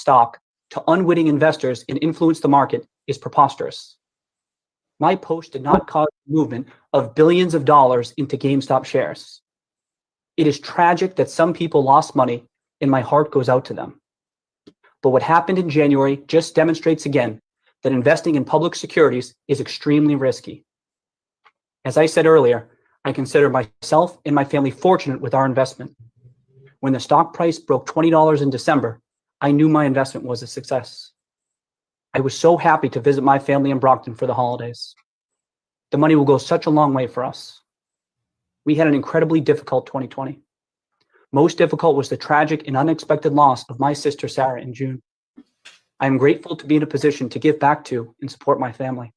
stock to unwitting investors and influence the market is preposterous. My post did not cause the movement of billions of dollars into GameStop shares. It is tragic that some people lost money, and my heart goes out to them. But what happened in January just demonstrates again that investing in public securities is extremely risky. As I said earlier, I consider myself and my family fortunate with our investment. When the stock price broke $20 in December, I knew my investment was a success. I was so happy to visit my family in Brockton for the holidays. The money will go such a long way for us. We had an incredibly difficult 2020. Most difficult was the tragic and unexpected loss of my sister Sarah in June. I am grateful to be in a position to give back to and support my family.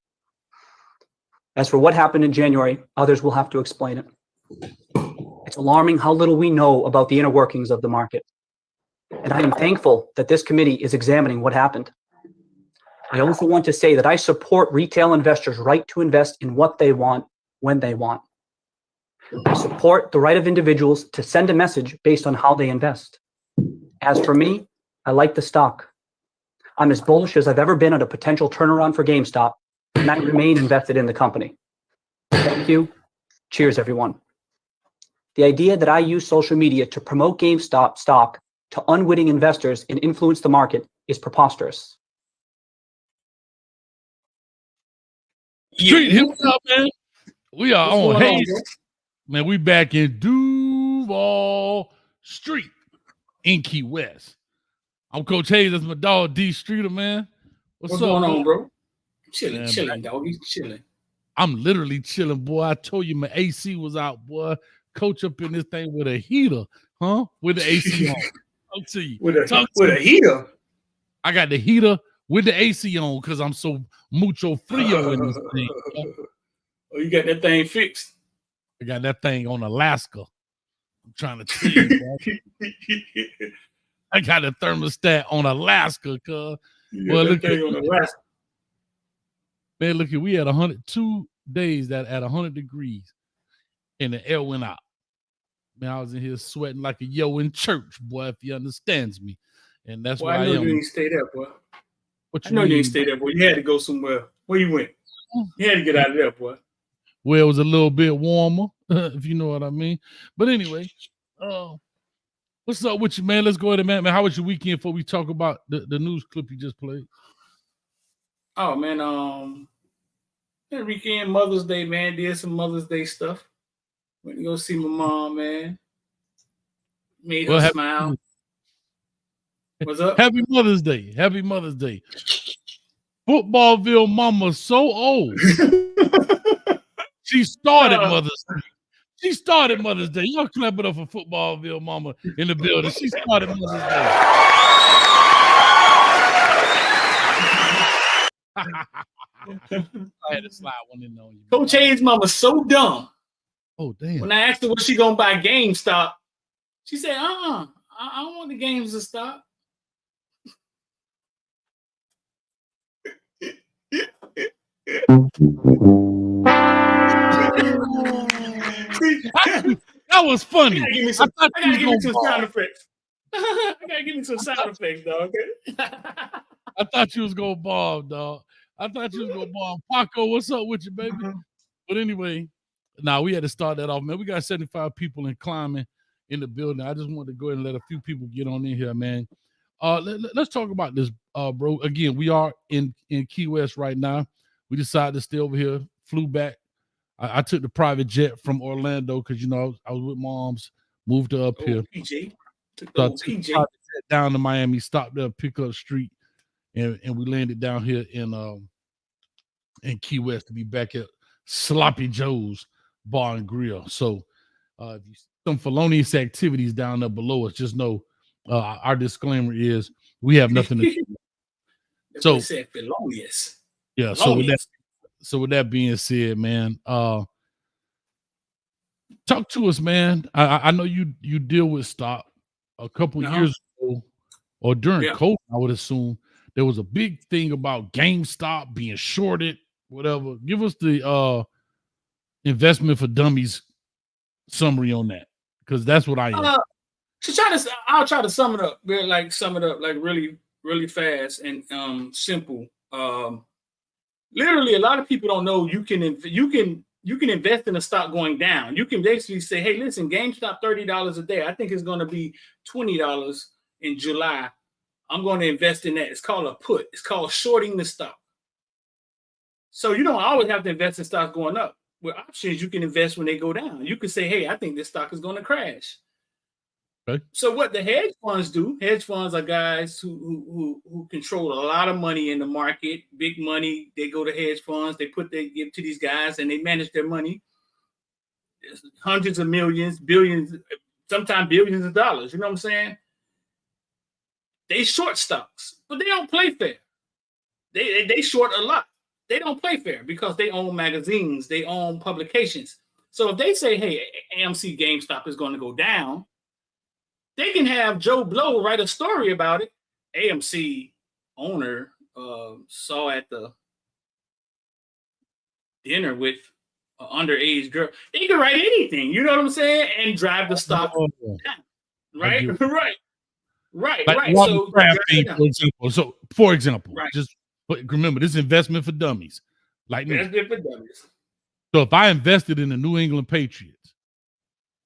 As for what happened in January, others will have to explain it. It's alarming how little we know about the inner workings of the market. And I am thankful that this committee is examining what happened. I also want to say that I support retail investors' right to invest in what they want, when they want. I support the right of individuals to send a message based on how they invest. As for me, I like the stock. I'm as bullish as I've ever been on a potential turnaround for GameStop, and I remain invested in the company. Thank you. Cheers, everyone. The idea that I use social media to promote GameStop stock to unwitting investors and influence the market is preposterous. Street, hit up, man. We are on Hayes. Man, we back in Duval Street in Key West. I'm Coach Hayes. That's my dog, D Streeter, man. What's up, going on, bro? Man, Chilling, dog. He's chilling. I'm literally chilling, boy. I told you my AC was out, boy. Coach up in this thing with a heater, huh? With the AC on. Talk to you. With a heater? I got the heater with the AC on because I'm so mucho frio in this thing. Oh, you got that thing fixed? I got that thing on Alaska. I'm trying to tell you, bro. I got a thermostat on Alaska, cuz. Well, look at on Alaska. Man, look at, we had 102 days that at 100 degrees and the air went out. Man, I was in here sweating like a yo in church, boy, if you understands me. And that's why I know am. you didn't stay there, boy. What you I know mean? you didn't stay there, boy. You had to go somewhere. Where you went? You had to get out of there, boy. Well, it was a little bit warmer, if you know what I mean. But anyway, what's up with you, man? Let's go ahead, man. How was your weekend before we talk about the news clip you just played? Oh, man, that weekend, Mother's Day, man, did some Mother's Day stuff. Went to go see my mom, man. Made her smile. What's up? Happy Mother's Day. Happy Mother's Day. Footballville mama's so old. She started Mother's Day. She started Mother's Day. Y'all clap it up for Footballville mama in the building. She started Mother's Day. I had to slide one in on you. Coach Hayes' mama's so dumb. Oh, damn. When I asked her what she gonna buy GameStop, she said, I don't want the games to stop. That was funny. I gotta give me some sound effects. I gotta give me some sound effects, dog. Okay? I thought you was gonna bomb, dog. I thought you was gonna bomb. Paco, what's up with you, baby? But anyway, we had to start that off, man. We got 75 people in climbing in the building. I just wanted to go ahead and let a few people get on in here, man. Let's talk about this, bro. Again, we are in Key West right now. We decided to stay over here, flew back. I took the private jet from Orlando because, you know, I was with moms, moved her up here. PJ. So I took the private jet down to Miami, stopped there, Pickup Street, and we landed down here in Key West to be back at Sloppy Joe's Bar and Grill. So if you see some felonious activities down there below us, just know our disclaimer is we have nothing to do. So said felonious. Yeah, so with that being said, man, talk to us, man. I know you deal with stock. A couple years ago, or during COVID, I would assume there was a big thing about GameStop being shorted, whatever. Give us the investment for dummies summary on that, because that's what I am. I'll try to sum it up, really really fast and simple. Literally, a lot of people don't know you can invest in a stock going down. You can basically say, hey, listen, GameStop $30 a day. I think it's going to be $20 in July. I'm going to invest in that. It's called a put. It's called shorting the stock. So you don't always have to invest in stocks going up. With options, you can invest when they go down. You can say, hey, I think this stock is going to crash. Okay. So what the hedge funds do, hedge funds are guys who control a lot of money in the market, big money. They go to hedge funds, they give to these guys and they manage their money. Hundreds of millions, billions, sometimes billions of dollars. You know what I'm saying? They short stocks, but they don't play fair. They short a lot. They don't play fair because they own magazines, they own publications. So if they say, hey, AMC GameStop is going to go down, they can have Joe Blow write a story about it. AMC owner saw at the dinner with an underage girl. They can write anything, you know what I'm saying, and drive the stock down. Right? Right. Like So, for example, right. Just remember, this is investment for dummies. Like me. Investment for dummies. So if I invested in the New England Patriots,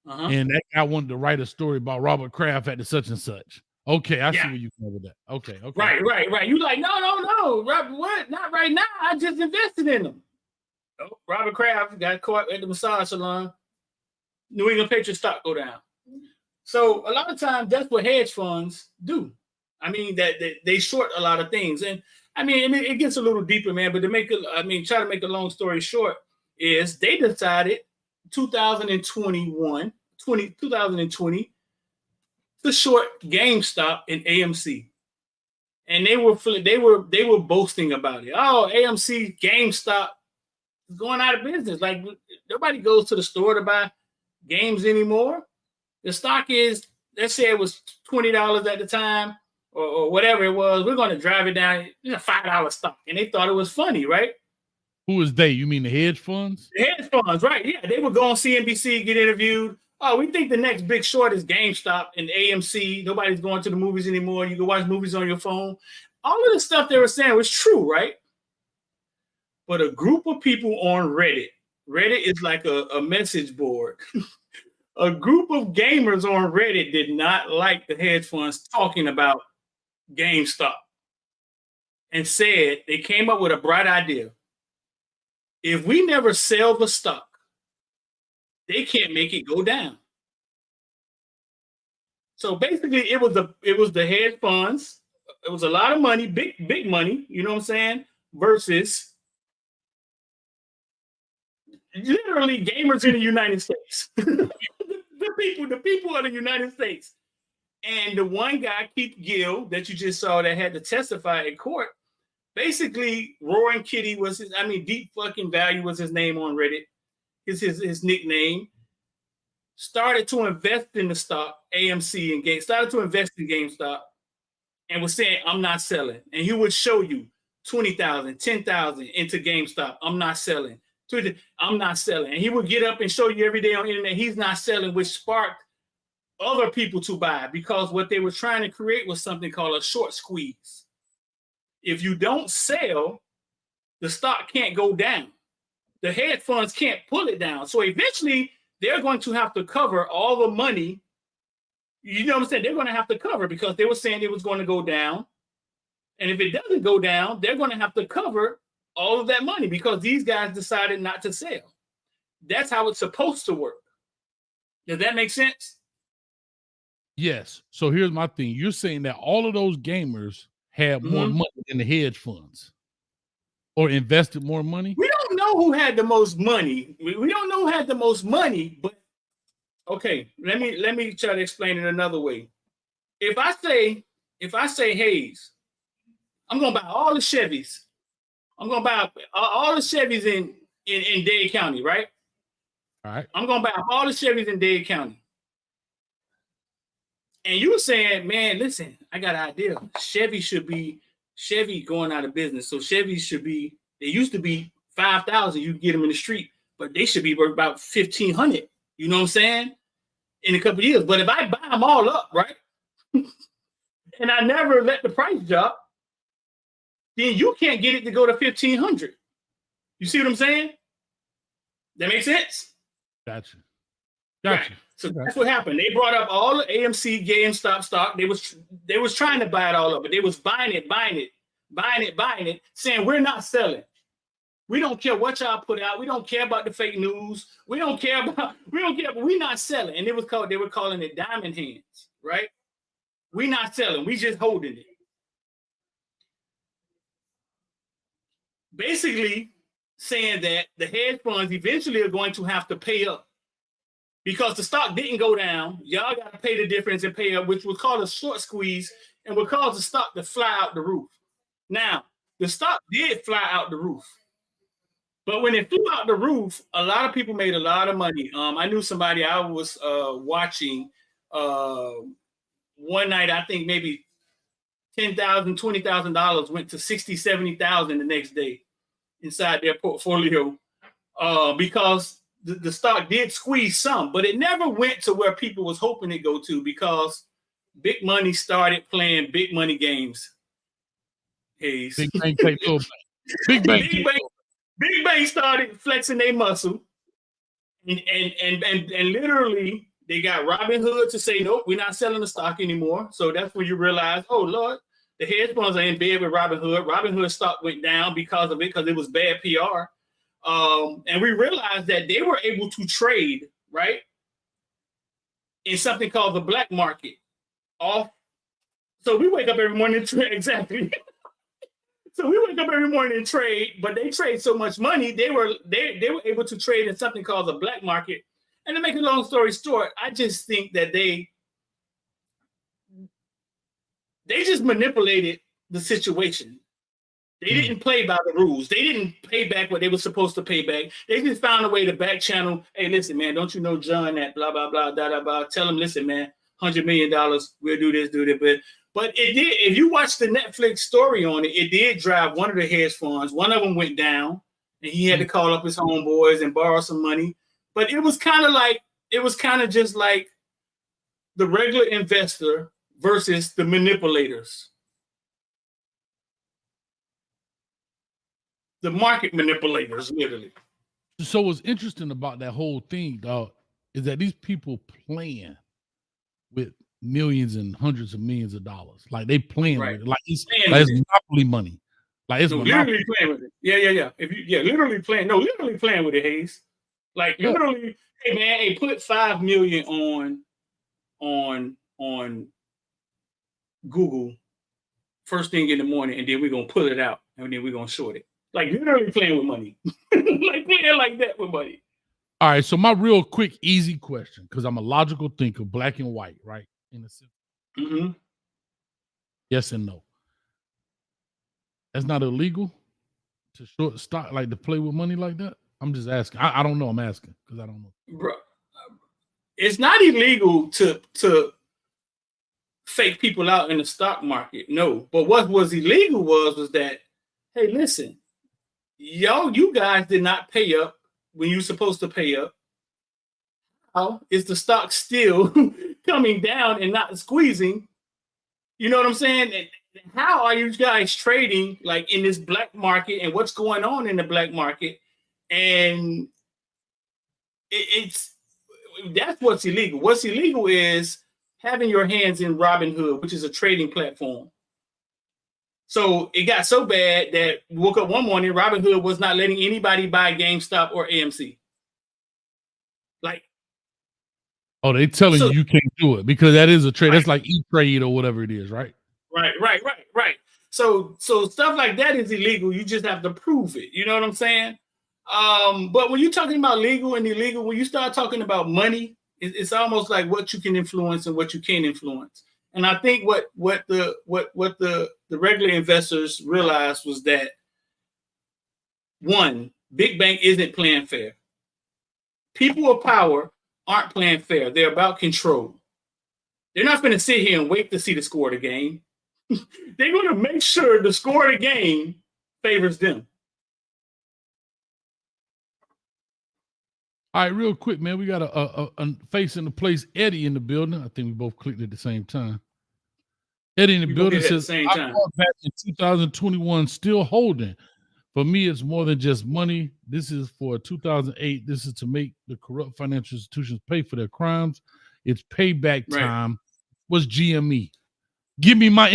and that guy wanted to write a story about Robert Kraft at the such and such. Okay, I see where you come with that. Okay. Right. You like, no. Robert, what? Not right now. I just invested in them. Oh, Robert Kraft got caught at the massage salon. New England Patriots stock go down. So a lot of times that's what hedge funds do. I mean, that they short a lot of things. And I mean, it gets a little deeper, man, but try to make a long story short, is they decided 2020 to short GameStop and AMC. And they were boasting about it. Oh, AMC, GameStop is going out of business. Like nobody goes to the store to buy games anymore. The stock is, let's say it was $20 at the time or whatever it was. We're going to drive it down. It's a $5 stock. And they thought it was funny, right? Who is they? You mean the hedge funds? The hedge funds, right. Yeah, they would go on CNBC, get interviewed. Oh, we think the next big short is GameStop and AMC. Nobody's going to the movies anymore. You can watch movies on your phone. All of the stuff they were saying was true, right? But a group of people on Reddit is like a message board. A group of gamers on Reddit did not like the hedge funds talking about GameStop and said they came up with a bright idea. If we never sell the stock, they can't make it go down. So basically, it was the hedge funds. It was a lot of money, big money. You know what I'm saying? Versus literally gamers in the United States. the people of the United States. And the one guy, Keith Gill, that you just saw that had to testify in court, basically Roaring Kitty was Deep Fucking Value was his name on Reddit. His nickname. Started to invest in the stock, AMC and GameStop, started to invest in GameStop and was saying, I'm not selling. And he would show you 20,000, 10,000 into GameStop. I'm not selling. I'm not selling. And he would get up and show you every day on the internet he's not selling, which sparked other people to buy because what they were trying to create was something called a short squeeze. If you don't sell, the stock can't go down. The hedge funds can't pull it down. So eventually, they're going to have to cover all the money. You know what I'm saying? They're going to have to cover because they were saying it was going to go down. And if it doesn't go down, they're going to have to cover all of that money because these guys decided not to sell. That's how it's supposed to work. Does that make sense? Yes. So here's my thing. You're saying that all of those gamers had more money than the hedge funds or invested more money? We don't know who had the most money. We don't know who had the most money, but okay, let me try to explain it another way. If I say, Hayes, I'm gonna buy all the Chevys. I'm gonna buy all the Chevys in Dade County, right? All right. I'm gonna buy all the Chevys in Dade County. And you were saying, man, listen, I got an idea. Chevy going out of business. So Chevys should be, they used to be 5,000, you can get them in the street, but they should be worth about 1,500. You know what I'm saying? In a couple of years. But if I buy them all up, right? and I never let the price drop, then you can't get it to go to 1,500. You see what I'm saying? That makes sense? Gotcha. Right. So that's what happened. They brought up all the AMC, GameStop stock. They was trying to buy it all up, but they was buying it, saying we're not selling. We don't care what y'all put out. We don't care about the fake news. We don't care, but we're not selling. And they were calling it diamond hands, right? We're not selling. We just holding it. Basically saying that the hedge funds eventually are going to have to pay up because the stock didn't go down. Y'all got to pay the difference and pay up, which would cause a short squeeze and would cause the stock to fly out the roof. Now, the stock did fly out the roof. But when it flew out the roof, a lot of people made a lot of money. I knew somebody I was watching one night, I think maybe $10,000, $20,000 went to $60,000, $70,000 the next day inside their portfolio because the stock did squeeze some, but it never went to where people was hoping it go to because big money started playing big money games. Hayes. Big bank take little bank. Big Bang started flexing their muscle, and literally they got Robin Hood to say, nope, we're not selling the stock anymore. So that's when you realize, oh Lord, the hedge funds are in bed with Robin Hood. Robin Hood stock went down because of it, because it was bad PR. And we realized that they were able to trade, right, in something called the black market. So we wake up every morning and trade, exactly. So we wake up every morning and trade, but they trade so much money, they were able to trade in something called the black market. And to make a long story short, I just think that they just manipulated the situation. They didn't play by the rules. They didn't pay back what they were supposed to pay back. They just found a way to back channel. Hey, listen, man, don't you know John that blah, blah, blah, da, da, blah. Tell him, listen, man, $100 million, we'll do this, do that. But it did, if you watch the Netflix story on it, it did drive one of the hedge funds. One of them went down and he had to call up his homeboys and borrow some money. But it was kind of just like the regular investor versus the manipulators. The market manipulators, literally. So what's interesting about that whole thing, dog, is that these people playing with millions and hundreds of millions of dollars. Like they playing with it. Like it's monopoly money. Like it's literally playing with it. Yeah. Literally playing. No, literally playing with it, Hayes. Like literally, hey man, hey, put 5 million on Google first thing in the morning, and then we're gonna pull it out and then we're gonna short it. Like literally playing with money. Like playing like that with money. All right. So my real quick, easy question, because I'm a logical thinker, black and white, right? In a sense. Mm-hmm. Yes and no. That's not illegal to short stock, like to play with money like that. I'm just asking. I don't know. I'm asking because I don't know. Bro, it's not illegal to fake people out in the stock market. No. But what was illegal was that, hey, listen, you guys did not pay up when you're supposed to pay up. How is the stock still coming down and not squeezing? You know what I'm saying? And how are you guys trading like in this black market and what's going on in the black market? And that's what's illegal. What's illegal is having your hands in Robinhood, which is a trading platform. So it got so bad that we woke up one morning, Robinhood was not letting anybody buy GameStop or AMC. Like, oh, they telling you can't do it because that is a trade. Right. That's like E-Trade or whatever it is, right? Right. So stuff like that is illegal. You just have to prove it. You know what I'm saying? But when you're talking about legal and illegal, when you start talking about money, it's almost like what you can influence and what you can't influence. And I think what the regular investors realized was that, one, big bank isn't playing fair. People of power aren't playing fair. They're about control. They're not going to sit here and wait to see the score of the game. They're going to make sure the score of the game favors them. All right, real quick, man. We got a face in the place, Eddie, in the building. I think we both clicked at the same time. Eddie in the We building both hit at the says, same I time. bought back in 2021, still holding. For me, it's more than just money. This is for 2008. This is to make the corrupt financial institutions pay for their crimes. It's payback Right. time. What's GME? Give me my.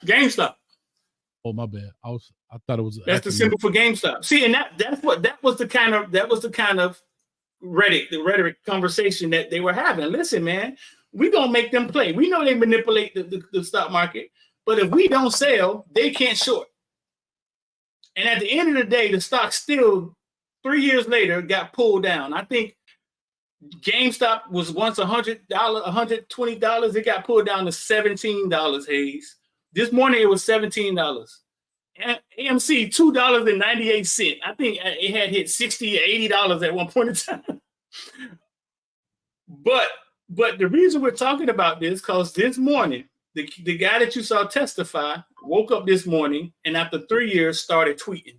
GameStop. Oh, my bad. I thought it was. That's the symbol for GameStop. See, and that was the kind of rhetoric conversation that they were having. Listen, man, we're gonna make them play. We know they manipulate the stock market, but if we don't sell, they can't short. And at the end of the day, the stock still 3 years later got pulled down. I think GameStop was once $100, $120. It got pulled down to $17, Hayes. This morning it was $17. AMC, $2.98. I think it had hit $60 or $80 at one point in time. But the reason we're talking about this, because this morning, the guy that you saw testify woke up this morning and after 3 years started tweeting.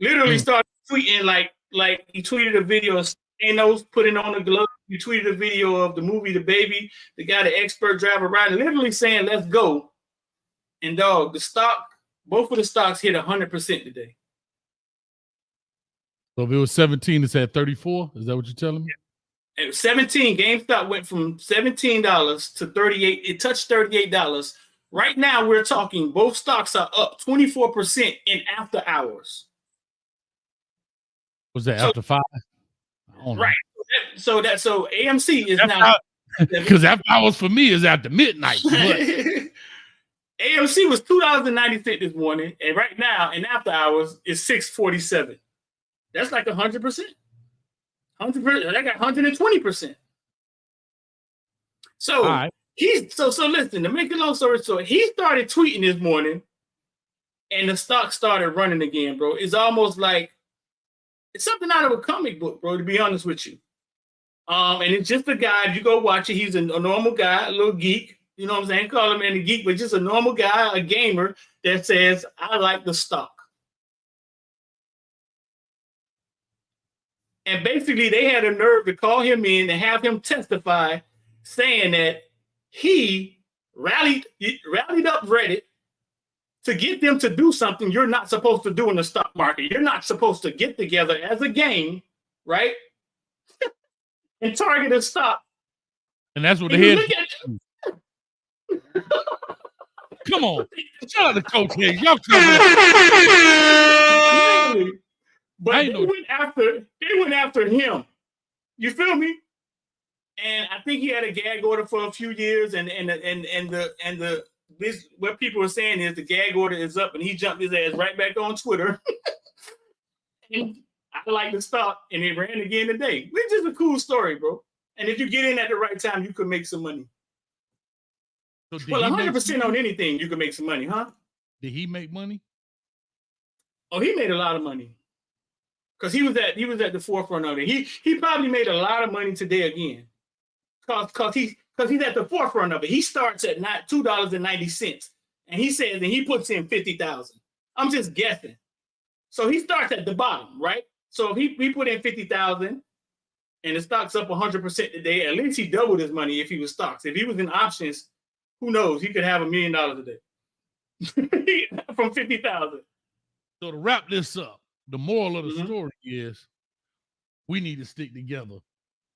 Literally started tweeting like he tweeted a video of Thanos putting on the glove. He tweeted a video of the movie The Baby, the guy, the expert driver riding, literally saying, let's go. And dog, both of the stocks hit 100% today. So if it was 17, it's at 34. Is that what you're telling me? At 17, GameStop went from $17 to $38. It touched $38. Right now, we're talking both stocks are up 24% in after hours. Was that after 5? Right. So AMC is now because after hours for me is after midnight. AMC was $2.90 this morning, and right now in after hours is $6.47. That's like 100%. 100%. That got 120%. So right. so listen, to make a long story short, he started tweeting this morning and the stock started running again, bro. It's almost like it's something out of a comic book, bro, to be honest with you. And it's just a guy, if you go watch it, he's a normal guy, a little geek, you know what I'm saying? Call him a geek, but just a normal guy, a gamer that says, I like the stock. And basically, they had a nerve to call him in and have him testify, saying that he rallied up Reddit to get them to do something you're not supposed to do in the stock market. You're not supposed to get together as a gang, right? And target a stock. And that's what the head. Come on. Shout out to Coach Hayes. Y'all come on. But they went after him. You feel me? And I think he had a gag order for a few years, and what people are saying is the gag order is up, and he jumped his ass right back on Twitter. And I like the stock, and it ran again today, which is a cool story, bro. And if you get in at the right time, you could make some money. So 100% on anything, you can make some money, huh? Did he make money? Oh, he made a lot of money. Because he was at the forefront of it. He probably made a lot of money today again. Because he's at the forefront of it. He starts at $2.90. And he says, and he puts in 50,000. I'm just guessing. So he starts at the bottom, right? So if he put in 50,000 and the stock's up 100% today, at least he doubled his money if he was stocks. If he was in options, who knows? He could have $1 million a day from 50,000. So to wrap this up, the moral of the story is we need to stick together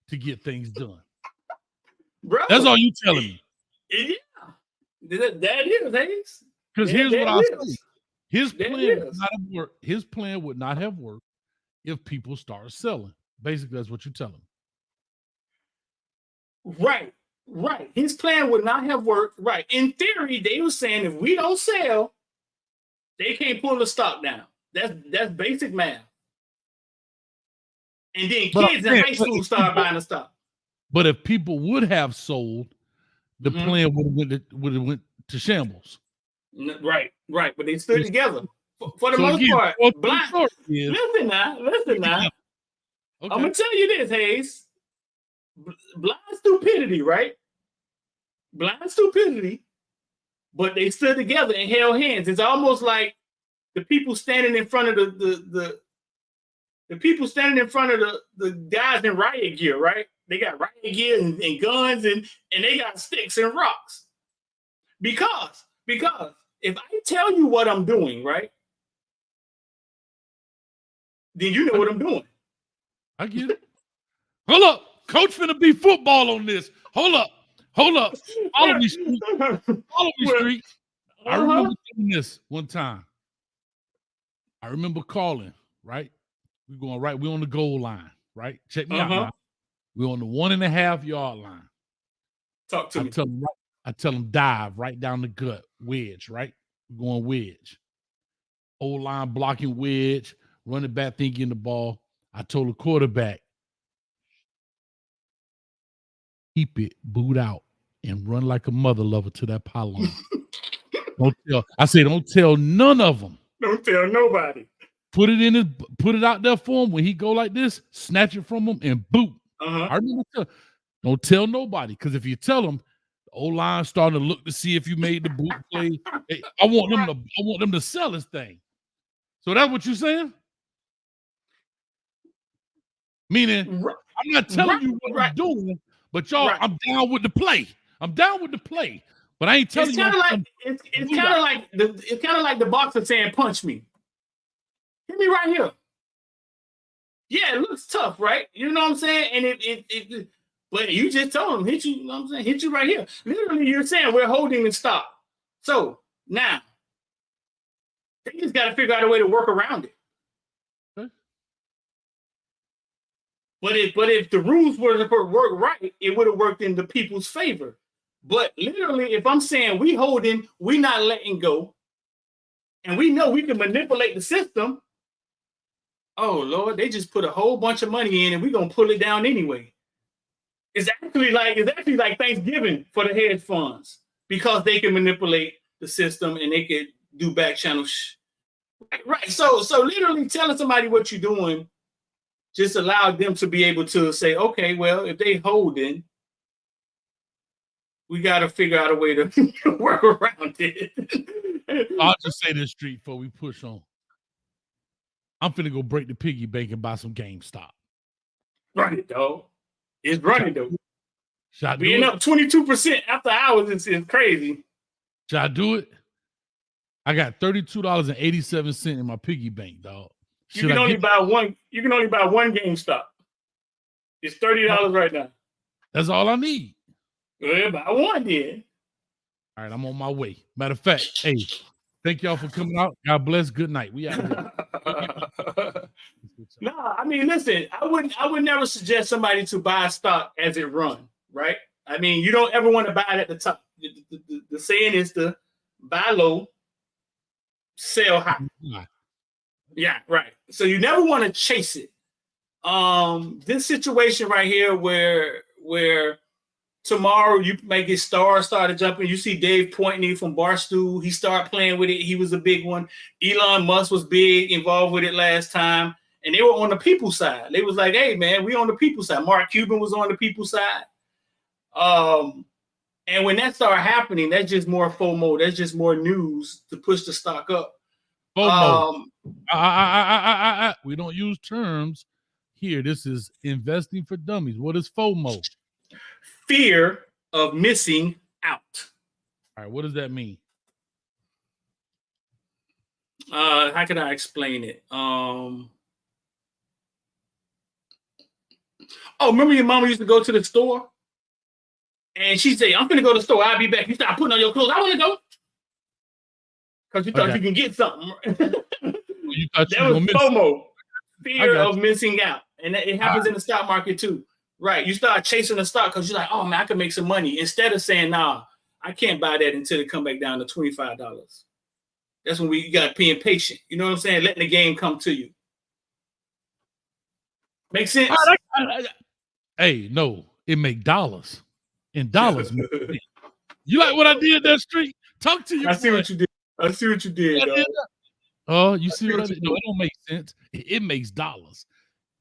to get things done. Bro, that's all you telling me. Yeah. That is, Hayes. Because here's what I'll say. His plan would not have worked if people start selling. Basically, that's what you're telling me. Right. His plan would not have worked. Right. In theory, they were saying if we don't sell, they can't pull the stock down. That's basic math. And then kids in high school start buying the stock. But if people would have sold, the plan would have went to shambles. Right. But they stood together for the most part. Listen now. Okay. I'm gonna tell you this, Hayes. Blind stupidity, right? Blind stupidity. But they stood together and held hands. It's almost like the people standing in front of the people standing in front of the guys in riot gear, right? They got riot gear and guns and they got sticks and rocks. Because if I tell you what I'm doing, right, then you know what I'm doing. I get it. Hold up. Coach finna be football on this. Hold up. Follow me, Street. Street. I remember doing this one time. I remember calling, right? We're going right. We're on the goal line, right? Check me out now. We're on the 1.5 yard line. Talk to me. I tell them dive right down the gut, wedge, right? We're going wedge. O-line blocking wedge, running back thinking the ball. I told the quarterback, keep it, boot out, and run like a mother lover to that pylon. Don't tell none of them. Don't tell nobody. Put it out there for him. When he go like this, snatch it from him and boot. I remember don't tell nobody, because if you tell them, the O-line starting to look to see if you made the boot play. I want them to sell this thing. So that's what you're saying? Meaning, I'm not telling you what I'm doing, but y'all, I'm down with the play. But I ain't telling you. It's kind of like the boxer saying, "Punch me, hit me right here." Yeah, it looks tough, right? You know what I'm saying? And but you just told him, hit you. You know what I'm saying? Hit you right here. Literally, you're saying we're holding and stop. So now they just got to figure out a way to work around it. Okay. But if the rules were to work right, it would have worked in the people's favor. But literally, if I'm saying we holding, we not letting go, and we know we can manipulate the system, oh Lord, they just put a whole bunch of money in, and we're gonna pull it down anyway. It's actually like Thanksgiving for the hedge funds, because they can manipulate the system and they can do back channel. Right. So literally telling somebody what you're doing just allowed them to be able to say, okay, well, if they holding, we got to figure out a way to work around it. I'll just say this, Street, before we push on. I'm finna go break the piggy bank and buy some GameStop. Run it, dog. It's running, though. Should I do Being it? up 22% after hours is crazy. Should I do it? I got $32.87 in my piggy bank, dog. You can only buy one GameStop. It's $30 right now. That's all I need. Well, buy one then. All right, I'm on my way. Matter of fact, hey, thank y'all for coming out. God bless. Good night. We out here. Nah, I mean, listen, I would never suggest somebody to buy stock as it run, right? I mean, you don't ever want to buy it at the top. The saying is to buy low, sell high. Yeah, right. So you never want to chase it. This situation right here where tomorrow you may get started jumping. You see Dave Pointney from Barstool. He started playing with it. He was a big one. Elon Musk was big, involved with it last time. And they were on the people side. They was like, hey, man, we on the people side. Mark Cuban was on the people side. And when that started happening, that's just more FOMO. That's just more news to push the stock up. FOMO. We don't use terms here. This is investing for dummies. What is FOMO? Fear of missing out. All right, what does that mean? How can I explain it? Remember your mama used to go to the store? And she'd say, I'm going to go to the store. I'll be back. You start putting on your clothes. I want to go. Because you thought you can get something. You thought that was FOMO. Fear of missing out. And it happens in the stock market too. Right. You start chasing the stock because you're like, oh, man, I can make some money. Instead of saying, nah, I can't buy that until it come back down to $25. That's when you got to be impatient. You know what I'm saying? Letting the game come to you. Make sense? Hey, no, it make dollars. In dollars. You like what I did that street? Talk to you. I see what you did. Dog. Oh, you see what I did? No, it don't make sense. It makes dollars.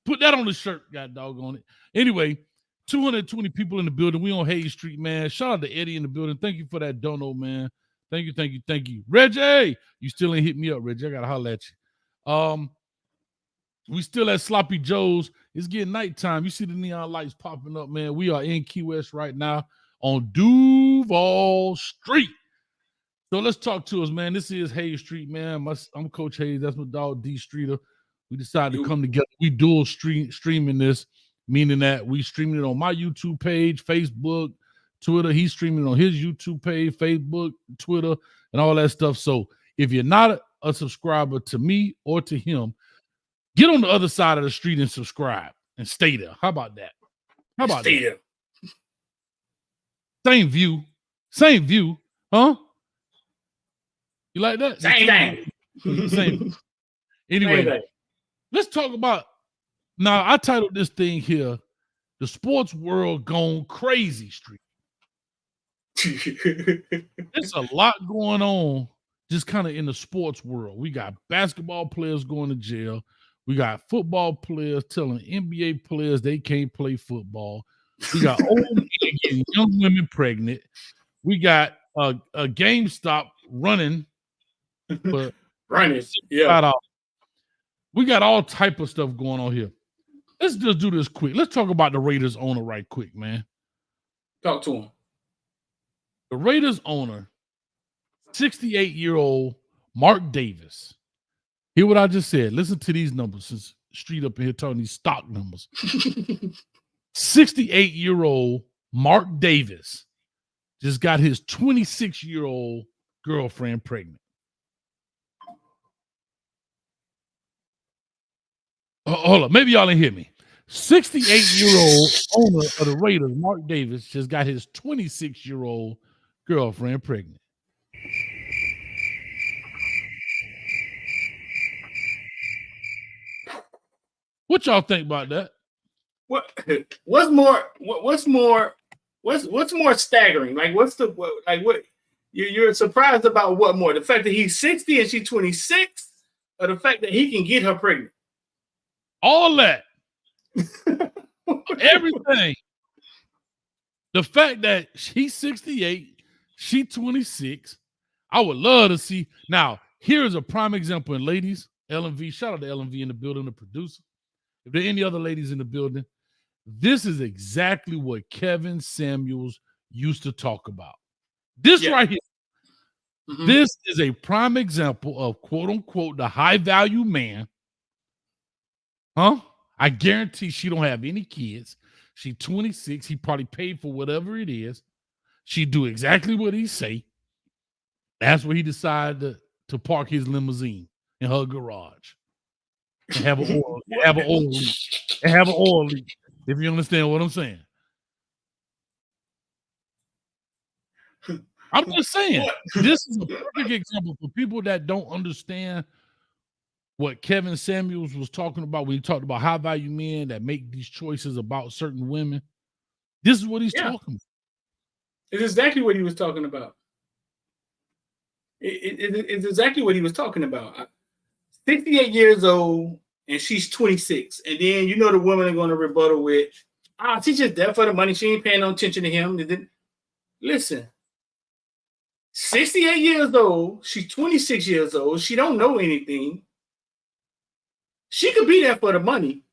Put that on the shirt, god doggone it. Anyway, 220 people in the building. We on Hayes Street, man. Shout out to Eddie in the building. Thank you for that dono, man. Thank you. Reggie, you still ain't hit me up, Reggie. I gotta holler at you. We still at Sloppy Joe's. It's getting nighttime. You see the neon lights popping up, man. We are in Key West right now on Duval Street. So let's talk to us, man. This is Hayes Street, man. I'm Coach Hayes. That's my dog, D Streeter. We decided to come together. We dual streaming this, meaning that we streaming it on my YouTube page, Facebook, Twitter. He's streaming it on his YouTube page, Facebook, Twitter, and all that stuff. So if you're not a subscriber to me or to him, get on the other side of the street and subscribe and stay there. How about that? How about stay that? There. Same view, huh? You like that? Same thing. Same. Anyway, let's talk about. Now, I titled this thing here, "The Sports World Gone Crazy Street." There's a lot going on just kind of in the sports world. We got basketball players going to jail. We got football players telling NBA players they can't play football. We got old men getting young women pregnant. We got a GameStop running. But yeah. We got all type of stuff going on here. Let's just do this quick. Let's talk about the Raiders owner right quick, man. Talk to him. The Raiders owner, 68-year-old Mark Davis. Hear what I just said. Listen to these numbers. Since Street up in here talking these stock numbers. 68-year-old Mark Davis just got his 26-year-old girlfriend pregnant. Hold up. Maybe y'all didn't hear me. 68-year-old owner of the Raiders, Mark Davis, just got his 26-year-old girlfriend pregnant. What y'all think about that? What's more staggering? Like what you're surprised about what more? The fact that he's 60 and she's 26, or the fact that he can get her pregnant? All that. Everything. The fact that she's 68, she's 26. I would love to see. Now, here's a prime example. And ladies, LMV, shout out to LMV in the building, the producer. If there are any other ladies in the building, this is exactly what Kevin Samuels used to talk about. This right here. Mm-hmm. This is a prime example of quote unquote the high value man. Huh? I guarantee she don't have any kids. She's 26. He probably paid for whatever it is. She do exactly what he say. That's where he decided to park his limousine in her garage and have an oil leak. If you understand what I'm saying. I'm just saying, this is a perfect example for people that don't understand what Kevin Samuels was talking about when he talked about high value men that make these choices about certain women. This is what he's talking about. It's exactly what he was talking about. It's exactly what he was talking about. 68 years old and she's 26. And then the women are going to rebuttal with, she's just there for the money. She ain't paying no attention to him. Listen, 68 years old, she's 26 years old. She don't know anything. She could be there for the money,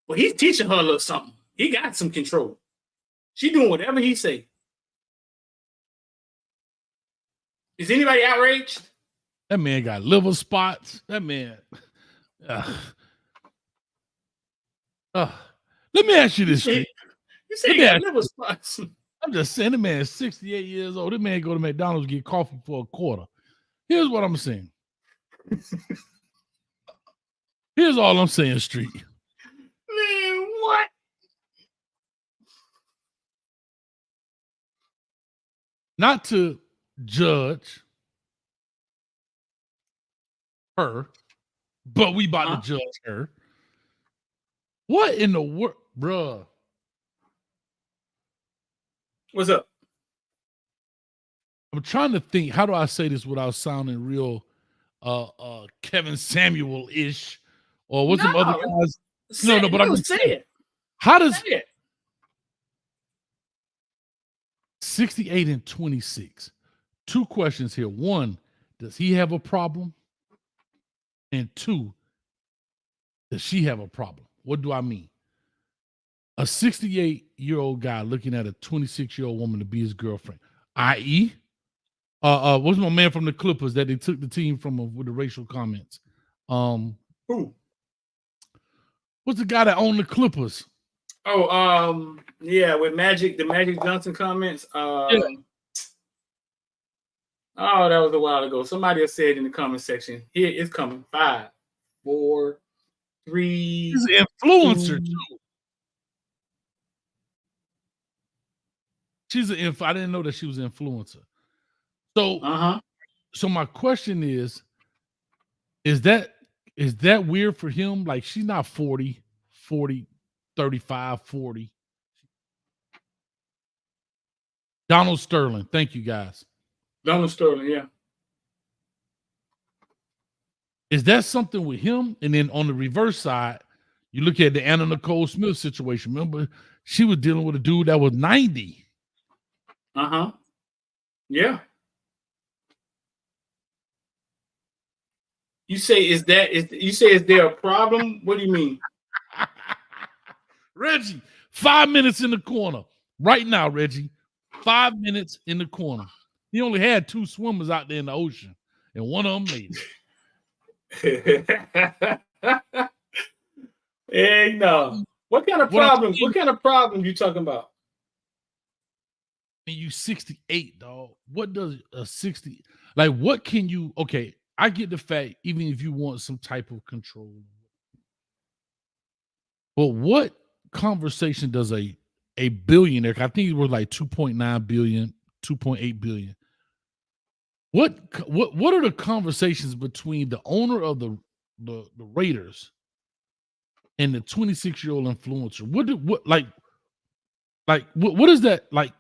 but he's teaching her a little something. He got some control. She doing whatever he say. Is anybody outraged? That man got liver spots. That man. Let me ask you this. You say he got liver spots. I'm just saying, the man is 68 years old. This man go to McDonald's get coffee for a quarter. Here's what I'm saying. Here's all I'm saying, Street. Man, what? Not to judge her, but we about to judge her. What in the world, bruh? What's up? I'm trying to think. How do I say this without sounding real Kevin Samuel-ish? Or what's some other guys? No, but I'm say it. How does 68 and 26? Two questions here. One, does he have a problem? And two, does she have a problem? What do I mean? A 68-year-old guy looking at a 26-year-old woman to be his girlfriend, i.e., what's my man from the Clippers that they took the team from with the racial comments? Who? What's the guy that owned the Clippers? Oh, yeah, with the Magic Johnson comments. Yeah. Oh, that was a while ago. Somebody has said in the comment section, here it's coming. 5, 4, 3. She's an influencer too. She's an I didn't know that she was an influencer. So, so my question is that weird for him? Like, she's not 40, 35, 40. Donald Sterling. Thank you, guys. Donald Sterling, yeah. Is that something with him? And then on the reverse side, you look at the Anna Nicole Smith situation. Remember, she was dealing with a dude that was 90. Yeah. You say is there a problem? What do you mean? Reggie, 5 minutes in the corner. Right now, Reggie. 5 minutes in the corner. He only had 2 swimmers out there in the ocean, and one of them made it. Hey, no. What kind of problems? What kind of problems you talking about? And you 68, dog. What does a 60 like? What can you? Okay, I get the fact. Even if you want some type of control, but what conversation does a billionaire? I think it was like 2.9 billion, 2.8 billion. What are the conversations between the owner of the Raiders and the 26-year-old influencer? What is that like?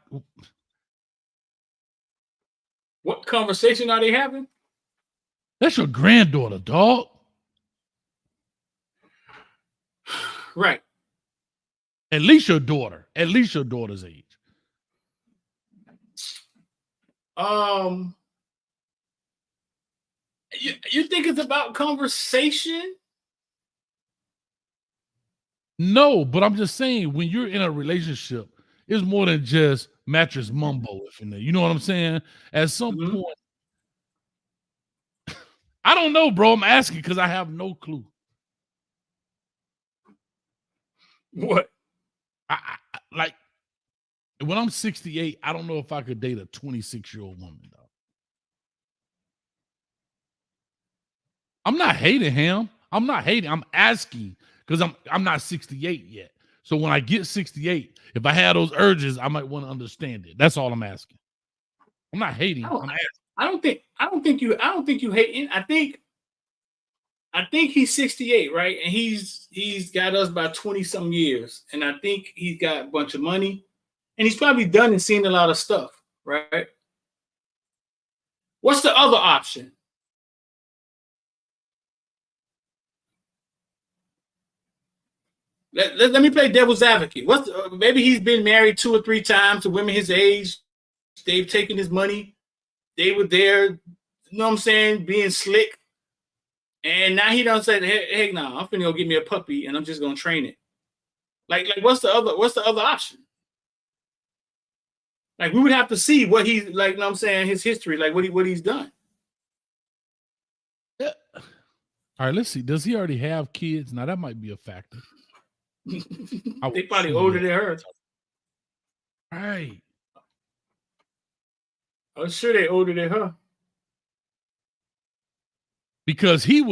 What conversation are they having? That's your granddaughter, dog. Right. At least your daughter. At least your daughter's age. You think it's about conversation? No, but I'm just saying, when you're in a relationship, it's more than just mattress mumbo. You know what I'm saying? At some point, I don't know, bro. I'm asking because I have no clue. What? I like when I'm 68, I don't know if I could date a 26-year-old woman, though. I'm not hating him. I'm not hating. I'm asking because I'm not 68 yet. So when I get 68, if I have those urges, I might want to understand it. That's all I'm asking. I'm not hating. I'm asking. I don't think you hating. I think he's 68, right? And he's got us by 20-some years. And I think he's got a bunch of money. And he's probably done and seen a lot of stuff, right? What's the other option? Let me play devil's advocate. Maybe he's been married 2 or 3 times to women his age. They've taken his money. They were there, you know what I'm saying, being slick. And now he done said, hey, nah, I'm finna go get me a puppy and I'm just gonna train it. Like what's the other option? Like, we would have to see what he's like, you know what I'm saying, his history, like what he's done. Yeah. All right, let's see. Does he already have kids? Now that might be a factor. They probably older than her. Right. I'm sure they older than her. Because he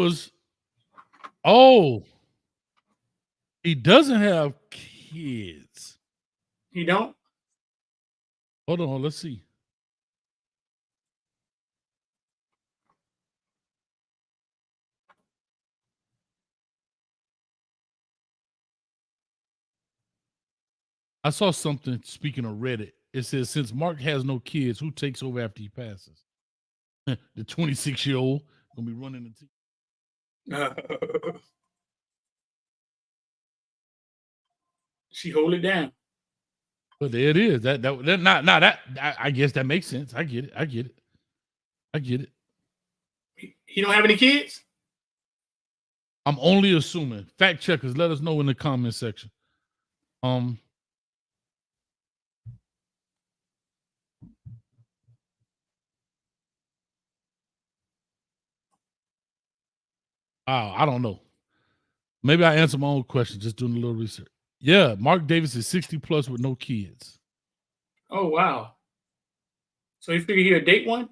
doesn't have kids. He don't? Hold on, let's see. I saw something, speaking of Reddit. It says, since Mark has no kids, who takes over after he passes? The 26-year-old gonna be running the team. She hold it down. But there it is. I guess that makes sense. I get it. He don't have any kids? I'm only assuming. Fact checkers, let us know in the comment section. I don't know. Maybe I answer my own question just doing a little research. Yeah, Mark Davis is 60 plus with no kids. Oh wow! So you figure he'll date one?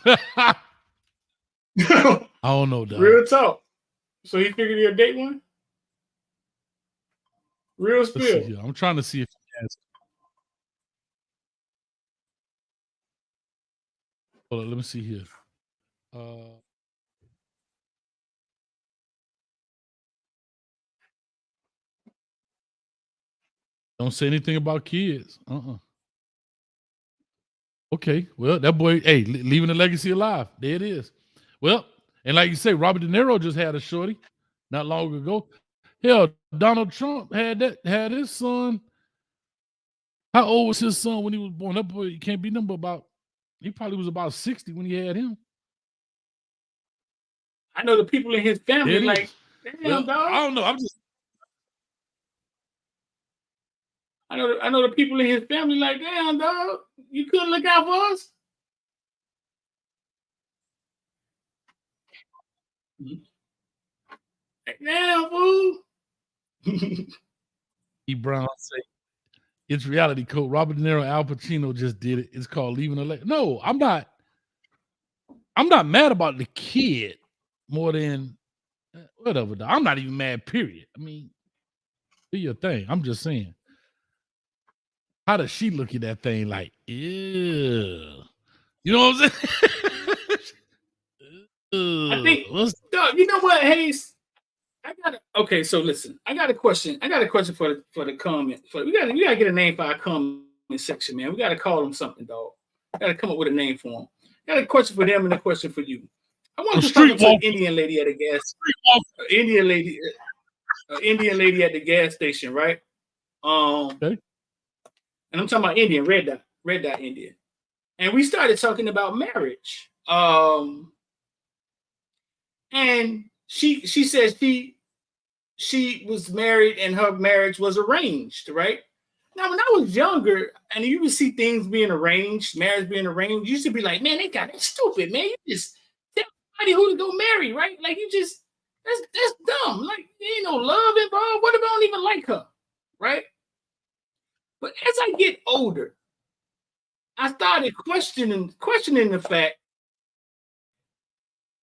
I don't know, dog. Real talk. So he figured he'll date one? Real spill. I'm trying to see if he has. Hold on, let me see here. Don't say anything about kids. Okay, well, that boy, hey, leaving the legacy alive. There it is. Well, and like you say, Robert De Niro just had a shorty not long ago. Hell, Donald Trump had his son. How old was his son when he was born? That boy can't be number about. He probably was about 60 when he had him. I know the people in his family like, damn, dog. I don't know. I'm just. I know the people in his family like, damn, dog. You couldn't look out for us. Damn, fool. E. Brown say it's reality code. Robert De Niro, Al Pacino just did it. It's called Leaving a Legacy. No, I'm not mad about the kid more than whatever. I'm not even mad, period. I mean, do your thing. I'm just saying. How does she look at that thing like, ew? You know what I'm saying? I think, dog, you know what, Hayes? Okay, so listen. I got a question. For the comment. We gotta get a name for our comment section, man. We gotta call them something, dog. Gotta come up with a name for them. Got a question for them and a question for you. I want to talk to an Indian lady at a Indian lady at the gas station, right? Okay. And I'm talking about Indian, red dot Indian. And we started talking about marriage. And she says she was married and her marriage was arranged, right? Now, when I was younger, and you would see things being arranged, marriage being arranged, you used to be like, man, that's stupid, man. You just tell somebody who to go marry, right? Like that's dumb. Like there ain't no love involved. What if I don't even like her, right? But as I get older, I started questioning the fact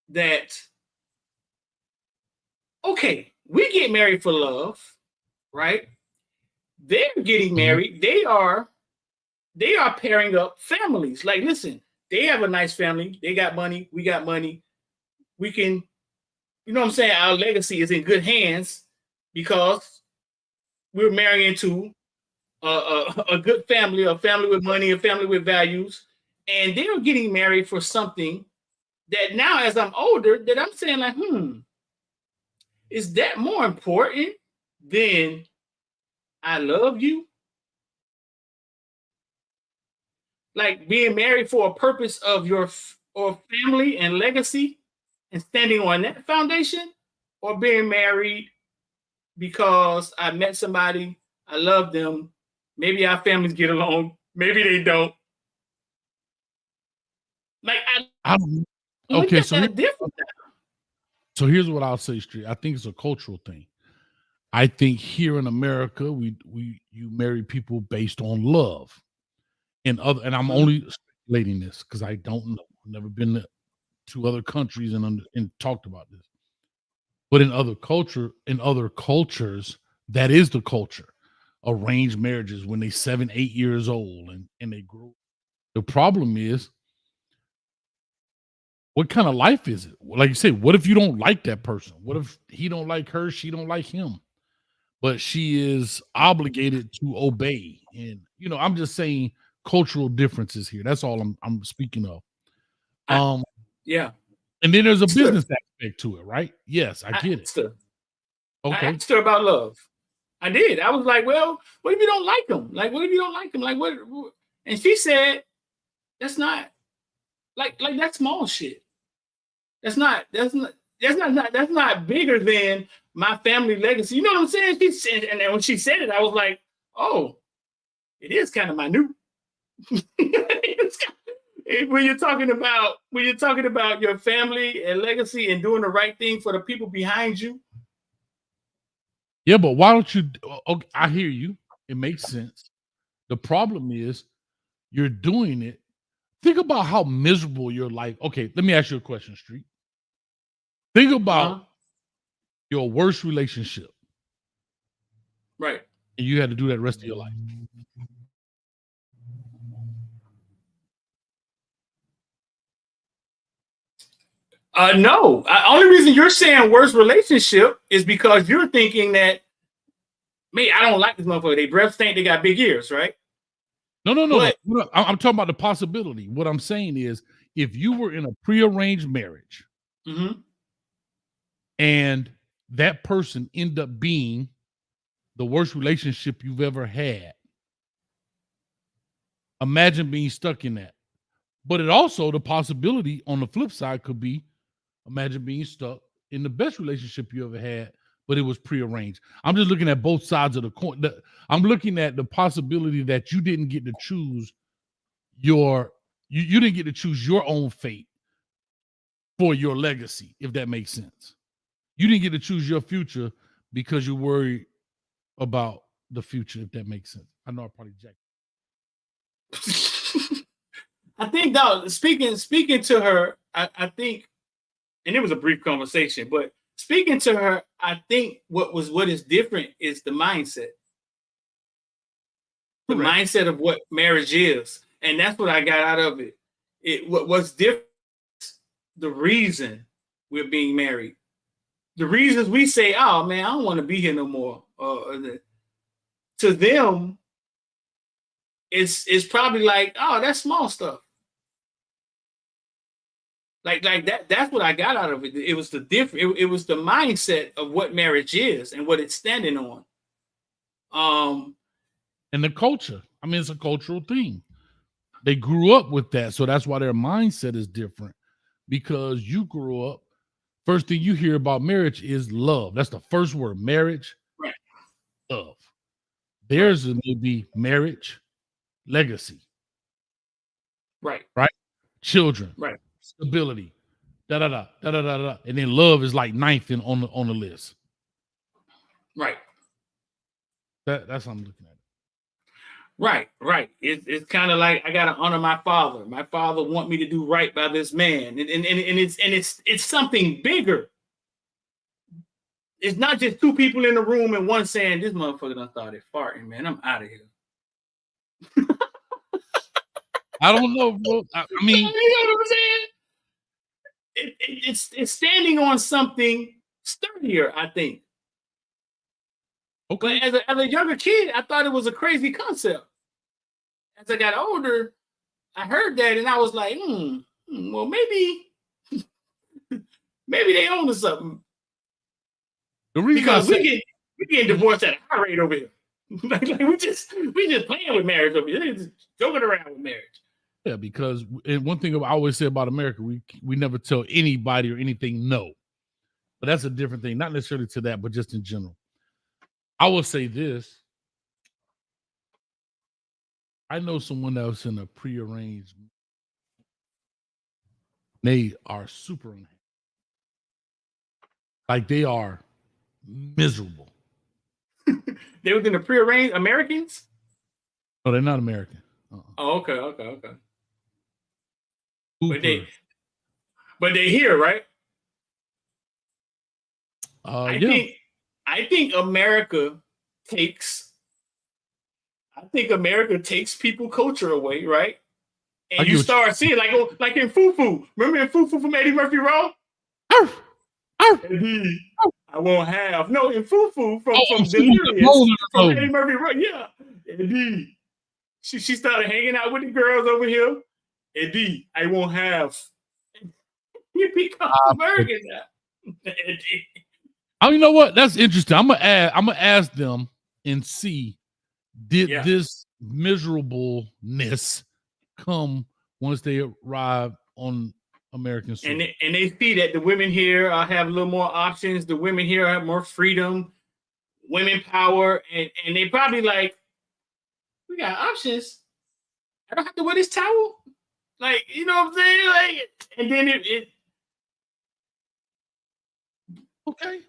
that, okay, we get married for love, right? They're getting married. They are pairing up families. Like, listen, they have a nice family. They got money. We got money. We can, you know what I'm saying? Our legacy is in good hands because we're marrying into a good family, a family with money, a family with values. And they're getting married for something that now, as I'm older, that I'm saying like, is that more important than I love you? Like being married for a purpose of your family and legacy and standing on that foundation, or being married because I met somebody, I love them, maybe our families get along, maybe they don't. Like I don't. Okay, so here's what I'll say, Street. I think it's a cultural thing. I think here in America, you marry people based on love, and I'm only speculating this because I don't know. I've never been to other countries and talked about this. But in other cultures, that is the culture. Arranged marriages when they're 7, 8 years old and they grow. The problem is, what kind of life is it? Like you say, what if you don't like that person? What if he don't like her, she don't like him? But she is obligated to obey. And I'm just saying cultural differences here. That's all I'm speaking of. Yeah. And then there's a business aspect to it, right? Yes, I get it. Okay. I asked her about love. I did. I was like, well, what if you don't like him? Like, what if you don't like him? Like, what? And she said, that's not like that's small shit. That's not that's not bigger than my family legacy. You know what I'm saying? She said, and then when she said it, I was like, oh, it is kind of minute. when you're talking about your family and legacy and doing the right thing for the people behind you. Yeah, but why don't you? Okay, I hear you. It makes sense. The problem is you're doing it. Think about how miserable your life. Okay, let me ask you a question, Street. Think about your worst relationship. Right. And you had to do that the rest of your life. No. Only reason you're saying worst relationship is because you're thinking that, me, I don't like this motherfucker. They breath stink, they got big ears, right? No. I'm talking about the possibility. What I'm saying is, if you were in a prearranged marriage and that person ended up being the worst relationship you've ever had, imagine being stuck in that. But it also, the possibility on the flip side could be, imagine being stuck in the best relationship you ever had, but it was prearranged. I'm just looking at both sides of the coin. I'm looking at the possibility that you didn't get to choose you didn't get to choose your own fate for your legacy, if that makes sense. You didn't get to choose your future because you worry about the future, if that makes sense. I know I probably jacked. I think though, speaking to her, I think, and it was a brief conversation, but speaking to her, I think what is different is the mindset. The mindset of what marriage is. And that's what I got out of it. What's different is the reason we're being married. The reasons we say, oh man, I don't want to be here no more. To them, it's probably like, oh, that's small stuff. Like that's what I got out of it. It was the it was the mindset of what marriage is and what it's standing on. And the culture. I mean, it's a cultural thing. They grew up with that. So that's why their mindset is different. Because you grew up, first thing you hear about marriage is love. That's the first word. Marriage, right. Love. Theirs may be marriage, legacy. Right. Right? Children. Right. Stability. Da-da-da. Da-da-da-da. And then love is like ninth on the list. Right. That's how I'm looking at it. Right. It's kind of like I gotta honor my father. My father want me to do right by this man, and it's something bigger. It's not just two people in the room and one saying, "This motherfucker done started farting, man. I'm out of here." I don't know, bro. I mean, you know what I'm saying? It's standing on something sturdier, I think. Okay. But as a younger kid, I thought it was a crazy concept. As I got older, I heard that and I was like, well, maybe they own to something. The reason because we getting divorced at a high rate over here. like we just playing with marriage over here. Just joking around with marriage. Yeah, because one thing I always say about America, we never tell anybody or anything no. But that's a different thing, not necessarily to that, but just in general. I will say this. I know someone that was in a prearranged. They are super unhappy. Like they are miserable. They were in the prearranged Americans? No, they're not American. Oh, okay. But they here, right? I think America takes people culture away, right? And you start seeing like in Fufu. Remember in Fufu from Eddie Murphy Raw? Eddie, I won't have in Fufu from Delirious from Eddie Murphy Raw. Yeah, Eddie. She started hanging out with the girls over here. Eddie, I won't have. You become American now. Eddie. Oh, you know what? That's interesting. I'm gonna ask them and see, did this miserableness come once they arrive on American soil. And they see that the women here have a little more options. The women here have more freedom, women power, and they probably like, we got options. I don't have to wear this towel. Like, you know what I'm saying? Like, and then it okay.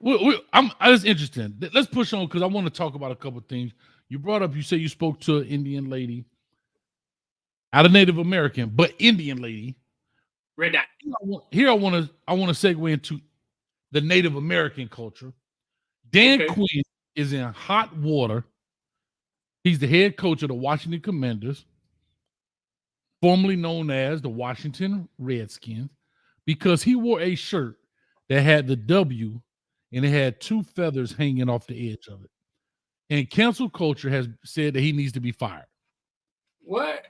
That's interesting. Let's push on because I want to talk about a couple of things. You brought up, you said you spoke to an Indian lady, not a Native American, but Indian lady. Red dot. Here I want to segue into the Native American culture. Dan Quinn is in hot water. He's the head coach of the Washington Commanders, formerly known as the Washington Redskins, because he wore a shirt that had the W and it had two feathers hanging off the edge of it. And cancel culture has said that he needs to be fired. What?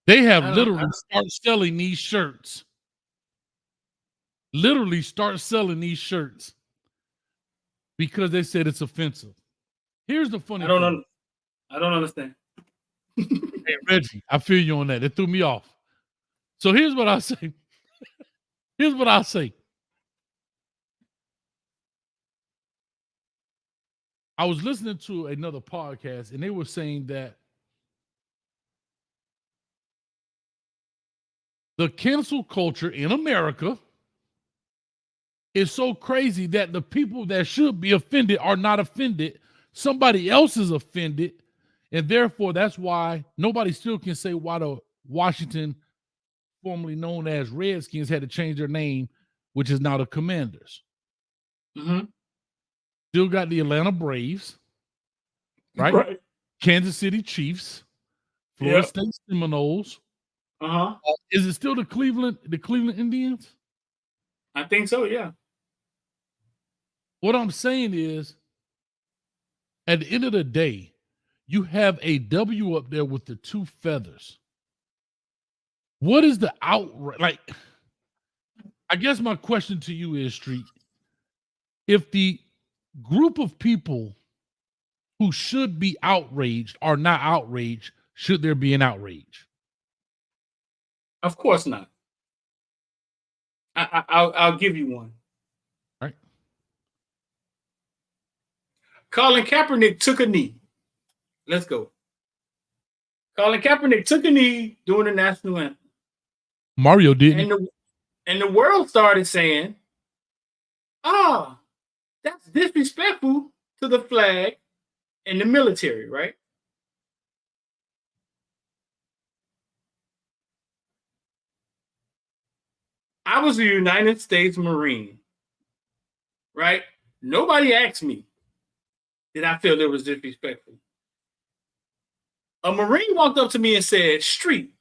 They have literally started selling these shirts. Literally start selling these shirts because they said it's offensive. Here's the funny thing. I don't understand. Hey, Reggie, I feel you on that. It threw me off. So here's what I say. Here's what I say. I was listening to another podcast and they were saying that the cancel culture in America is so crazy that the people that should be offended are not offended. Somebody else is offended. And therefore, that's why nobody still can say why the Washington, formerly known as Redskins, had to change their name, which is now the Commanders. Mm-hmm. Still got the Atlanta Braves, right? Kansas City Chiefs, Florida State Seminoles. Is it still the Cleveland Indians? I think so, yeah. What I'm saying is, at the end of the day, you have a W up there with the two feathers. What is the outrage? Like, I guess my question to you is, Street, if the group of people who should be outraged are not outraged, should there be an outrage? Of course not. I'll give you one. All right. Colin Kaepernick took a knee. Let's go. Colin Kaepernick took a knee during the national anthem. Mario did. And the world started saying, that's disrespectful to the flag and the military, right? I was a United States Marine, right? Nobody asked me, did I feel it was disrespectful? A Marine walked up to me and said, Street,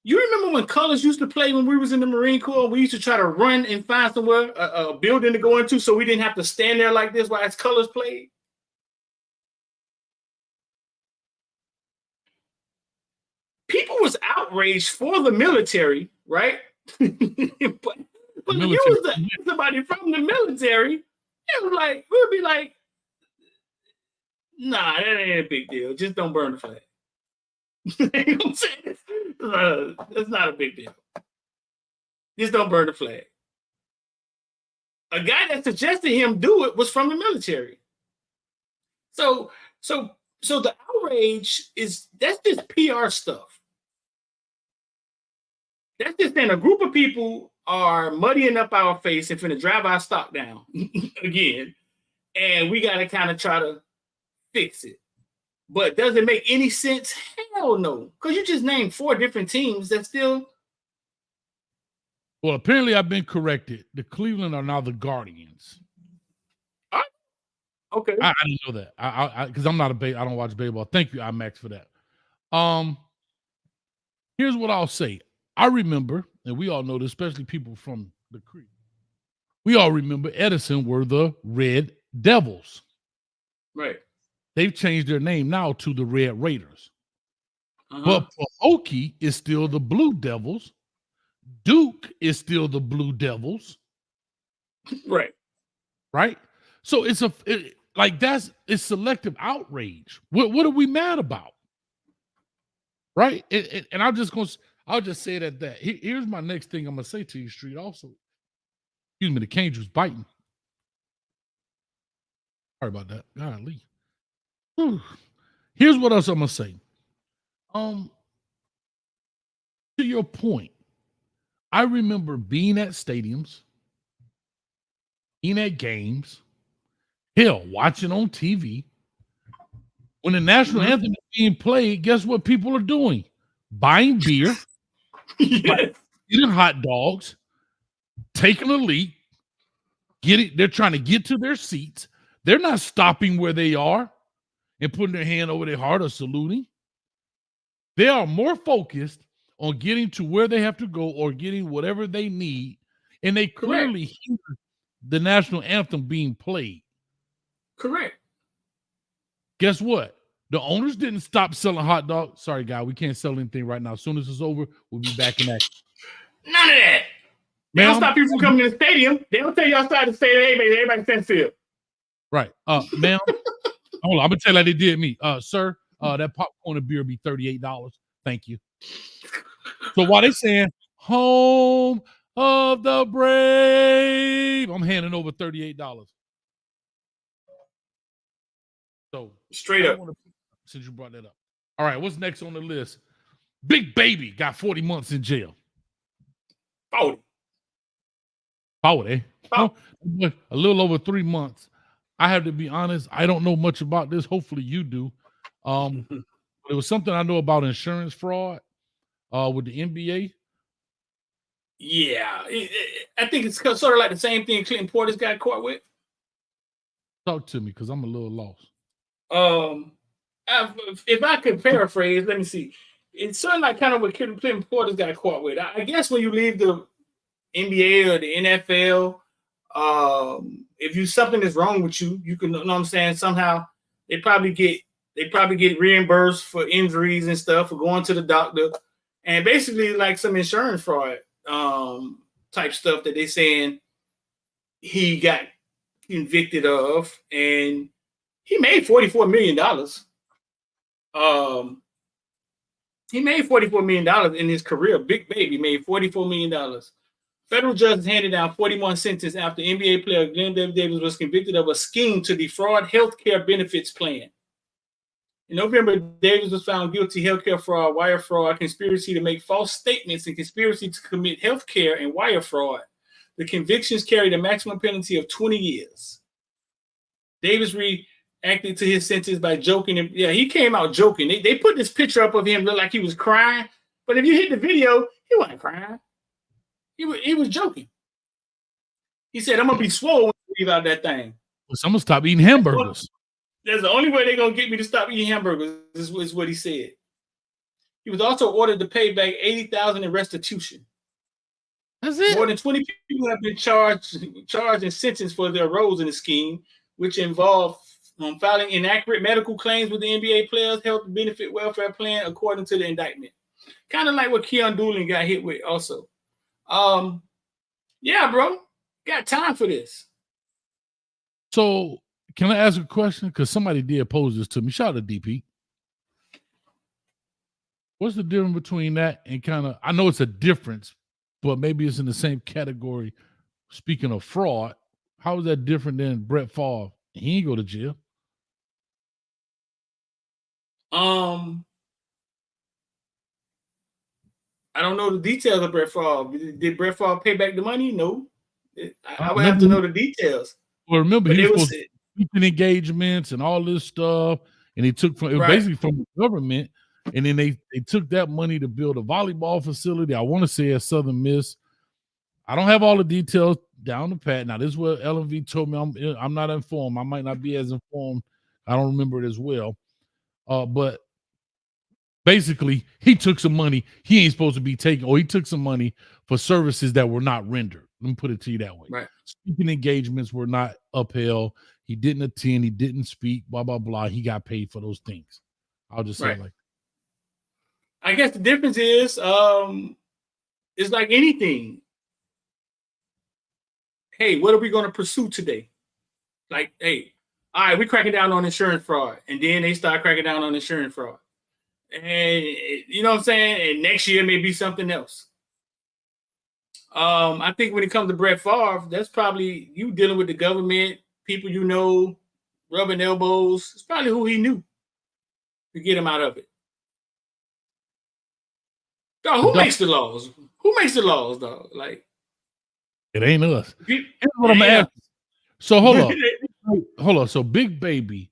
you remember when colors used to play when we was in the Marine Corps? We used to try to run and find somewhere, a building to go into so we didn't have to stand there like this while its colors played? People was outraged for the military, right? but if you was somebody from the military, it was like, we would be like, nah, that ain't a big deal. Just don't burn the flag. You know what I'm saying? It's not a big deal. Just don't burn the flag. A guy that suggested him do it was from the military. So the outrage that's just PR stuff. That's just saying a group of people are muddying up our face and finna drive our stock down again. And we got to kind of try to fix it. But does it make any sense? Hell no. Because you just named 4 different teams that still. Well, apparently I've been corrected. The Cleveland are now the Guardians. Okay. I didn't know that. Because I'm not I don't watch baseball. Thank you, IMAX, for that. Here's what I'll say. I remember, and we all know this, especially people from the Creek. We all remember Edison were the Red Devils. Right. They've changed their name now to the Red Raiders. But Pahokee is still the Blue Devils. Duke is still the Blue Devils. Right. Right? So it's selective outrage. What are we mad about? Right? And I'm just going to, I'll just say it at that. Here's my next thing I'm gonna say to you, Street. Also, excuse me, the cage was biting. Sorry about that. Golly. Whew. Here's what else I'm gonna say. To your point, I remember being at stadiums, being at games, hell, watching on TV. When the national anthem is being played, guess what people are doing? Buying beer, eating hot dogs, taking a leak, they're trying to get to their seats. They're not stopping where they are and putting their hand over their heart or saluting. They are more focused on getting to where they have to go or getting whatever they need. And they clearly hear the national anthem being played. Correct. Guess what? The owners didn't stop selling hot dogs. Sorry, guy, we can't sell anything right now. As soon as it's over, we'll be back in action. None of that. They don't stop people from coming to the stadium. They don't tell you outside the stadium, hey, everybody stand still. Right. Ma'am, hold on. I'm going to tell you like they did me. Sir, that popcorn and beer will be $38. Thank you. So while they saying, home of the brave, I'm handing over $38. So straight up. Since you brought that up. All right, what's next on the list? Big Baby got 40 months in jail. 40. A little over 3 months. I have to be honest, I don't know much about this. Hopefully you do. It was something I know about insurance fraud with the NBA. Yeah. I think it's sort of like the same thing Clinton Portis got caught with. Talk to me because I'm a little lost. If I could paraphrase, let me see. It's sort of like kind of what Clinton Portis got caught with. I guess when you leave the NBA or the NFL, if something is wrong with you, you can, you know what I'm saying, somehow they probably get reimbursed for injuries and stuff, for going to the doctor, and basically like some insurance fraud type stuff that they saying he got convicted of, and he made $44 million. He made $44 million in his career. Big Baby made $44 million. Federal judge handed down 41 sentences after NBA player Glenn Davis was convicted of a scheme to defraud healthcare benefits plan. In November, Davis was found guilty of healthcare fraud, wire fraud, conspiracy to make false statements, and conspiracy to commit healthcare and wire fraud. The convictions carried a maximum penalty of 20 years. Davis reacted to his sentence by joking. And, yeah, he came out joking. They put this picture up of him, look like he was crying. But if you hit the video, he wasn't crying. He was joking. He said, I'm going to be swole when I leave out that thing. Well, someone stop eating hamburgers. That's the only way they're going to get me to stop eating hamburgers, is what he said. He was also ordered to pay back $80,000 in restitution. That's it. More than 20 people have been charged and sentenced for their roles in the scheme, which involved filing inaccurate medical claims with the NBA players' health benefit welfare plan, according to the indictment. Kind of like what Keon Doolin got hit with also. Yeah, bro. Got time for this. So can I ask a question? Because somebody did pose this to me. Shout out to DP. What's the difference between that and kind of, I know it's a difference, but maybe it's in the same category. Speaking of fraud, how is that different than Brett Favre? He ain't go to jail. I don't know the details of Brett Favre. Did Brett Favre pay back the money? No. I would have to know the details. Well, remember, he was speaking engagements and all this stuff, and he took from basically from the government, and then they took that money to build a volleyball facility. I want to say at Southern Miss. I don't have all the details down the pat. Now, this is what LMV told me. I'm not informed. I might not be as informed. I don't remember it as well. But basically, he took some money he ain't supposed to be taking, or he took some money for services that were not rendered. Let me put it to you that way. Right. Speaking engagements were not upheld. He didn't attend. He didn't speak, blah, blah, blah. He got paid for those things. I'll just say it like that. I guess the difference is it's like anything. Hey, what are we going to pursue today? Like, hey, all right, we're cracking down on insurance fraud. And then they start cracking down on insurance fraud. And you know what I'm saying? And next year may be something else. I think when it comes to Brett Favre, that's probably you dealing with the government, people you know, rubbing elbows. It's probably who he knew to get him out of it. Dog, who makes the laws? Who makes the laws, dog? Like, it ain't us. Here's what I'm asking. So hold on. So Big Baby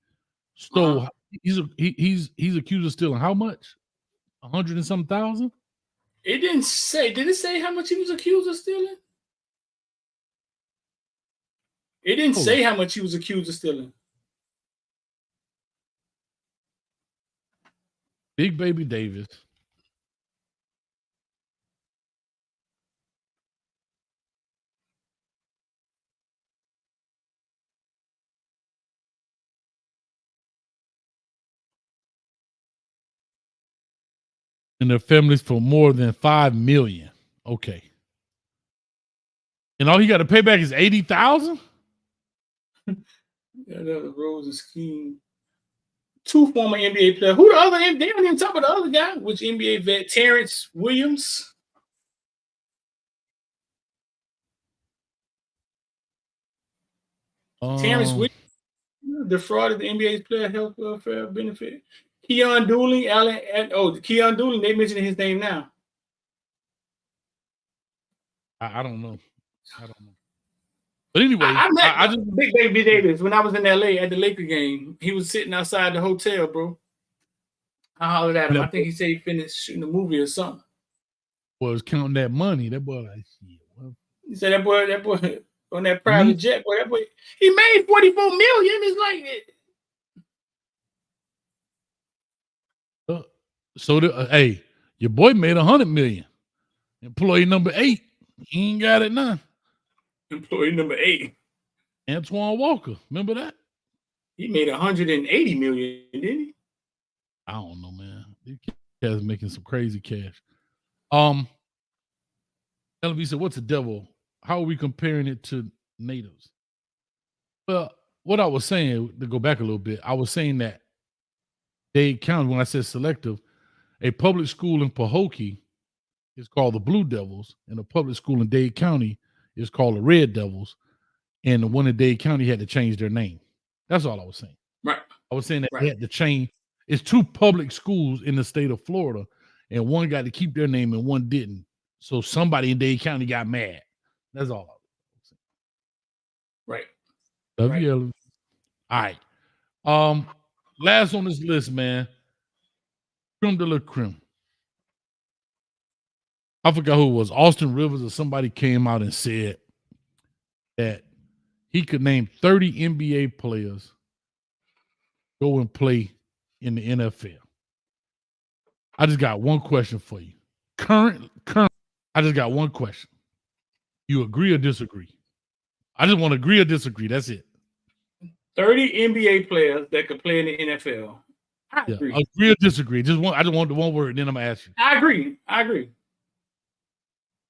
stole. He's accused of stealing how much? 100 and some thousand. It didn't say. Did it say how much he was accused of stealing? It didn't say how much he was accused of stealing. Big Baby Davis. And their families for more than $5 million. Okay. And all he got to pay back is $80,000? That Rose and Scheme. 2 former NBA players. Who the other? They don't even talk about the other guy, which NBA vet, Terrence Williams. Terrence Williams defrauded the NBA's player health welfare benefit. Keon Dooling, Keon Dooling, they mentioning his name now. I don't know. But anyway, I met Big Baby Davis when I was in LA at the Laker game. He was sitting outside the hotel, bro. I hollered at him. I think he said he finished shooting a movie or something. Was counting that money. That boy like shit. Well, he said that boy on that private jet, boy, that boy, he made $44 million. It's like it. Hey, your boy made $100 million. Employee number 8, he ain't got it now. Employee number 8, Antoine Walker. Remember that? He made $180 million, didn't he? I don't know, man. These guys making some crazy cash. LV said, "What's the devil? How are we comparing it to natives?" Well, what I was saying, to go back a little bit, I was saying that Dade County, when I said selective, a public school in Pahokee is called the Blue Devils, and a public school in Dade County is called the Red Devils, and the one in Dade County had to change their name. That's all I was saying. Right. I was saying that they had to change. It's 2 public schools in the state of Florida, and one got to keep their name and one didn't. So somebody in Dade County got mad. That's all I was saying. Right. All right. Last on this list, man. Creme de la creme. I forgot who it was. Austin Rivers or somebody came out and said that he could name 30 NBA players go and play in the NFL. I just got one question for you. Current. I just got one question. You agree or disagree? I just want to agree or disagree. That's it. 30 NBA players that could play in the NFL. I agree. Agree or disagree? I just want the one word, and then I'm gonna ask you. I agree.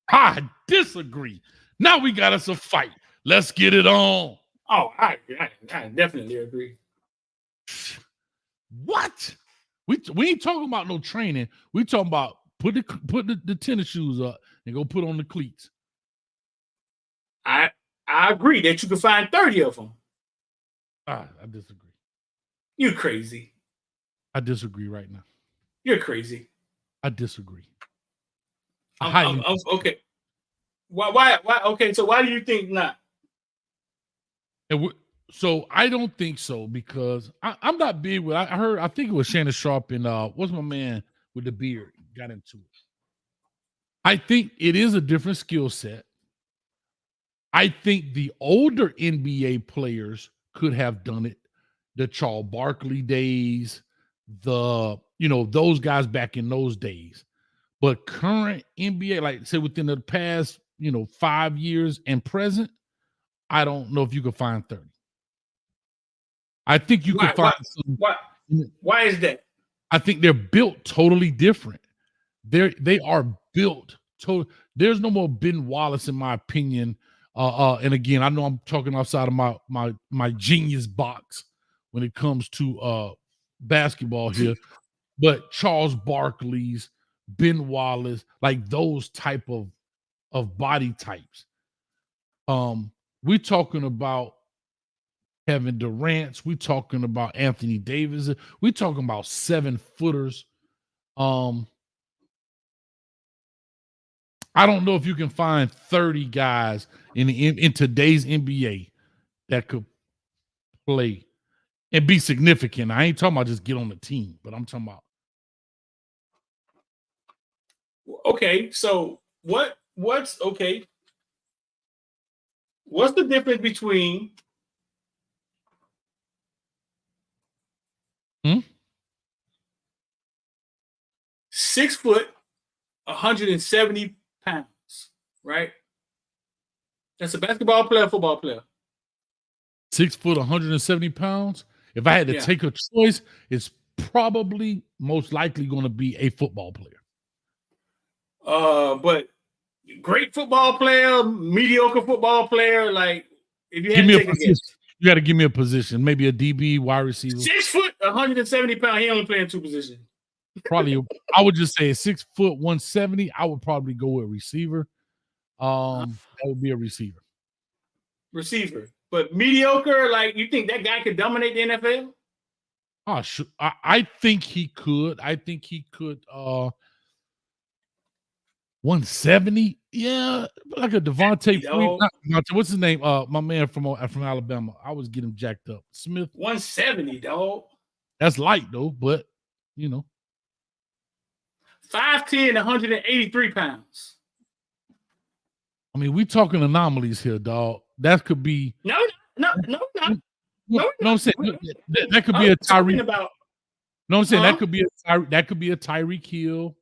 I disagree. Now we got us a fight. Let's get it on. Oh, I definitely agree. What? We ain't talking about no training. We talking about put the tennis shoes up and go put on the cleats. I agree that you can find 30 of them. I disagree. You're crazy. I disagree right now. You're crazy. I disagree. Okay. Why? Okay, so why do you think not? So I don't think so because I'm not big with. I think it was Shannon Sharp and what's my man with the beard got into it. I think it is a different skill set. I think the older NBA players could have done it. The Charles Barkley days, those guys back in those days. But current NBA, like say within the past, 5 years and present, I don't know if you could find 30. I think you could find some. Why is that? I think they're built totally different. They are built totally. There's no more Ben Wallace, in my opinion. And again, I know I'm talking outside of my genius box when it comes to basketball here. but Charles Barkley's, Ben Wallace, like those type of body types. We're talking about Kevin Durant's, we're talking about Anthony Davis, we're talking about 7-footers. I don't know if you can find 30 guys in today's NBA that could play and be significant. I ain't talking about just get on the team, but I'm talking about. Okay, so what's okay? What's the difference between 6 foot, 170 pounds, right? That's a basketball player, football player. 6 foot, 170 pounds. If I had to take a choice, it's probably most likely going to be a football player. But great football player, mediocre football player. Like, if you had to take a guess, you got to give me a position. Maybe a DB, wide receiver. 6 foot, 170 pounds. He only playing 2 positions. Probably, I would just say 6 foot, 170. I would probably go with receiver. That would be a receiver. Receiver, but mediocre. Like, you think that guy could dominate the NFL? Oh, sure. I think he could. I think he could. 170, yeah, like a Devontae. What's his name? My man from Alabama. I was getting jacked up. Smith. 170, dog. That's light though, but 5'10", 183 pounds. I mean, we talking anomalies here, dog. That could be no. I'm saying that could be a Tyreek. No, I'm saying that could be a Tyreek Hill.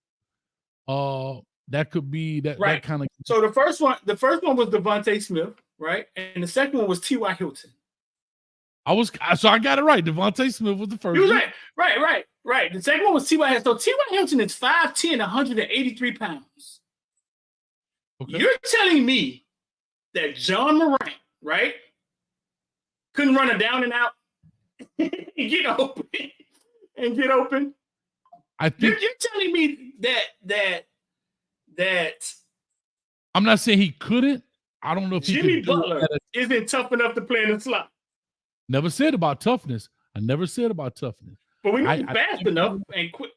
That could be that kind of. So the first one was Devontae Smith, right? And the second one was T.Y. Hilton. I got it right. Devontae Smith was the first. You was right. The second one was T.Y. Hilton. So T.Y. Hilton is 5'10", 183 pounds. Okay. You're telling me that John Morant, right, couldn't run a down and out and get open? I think you're telling me that I'm not saying he couldn't. I don't know if Jimmy Butler isn't tough enough to play in the slot. Never said about toughness. I never said about toughness. But we know fast enough and quick.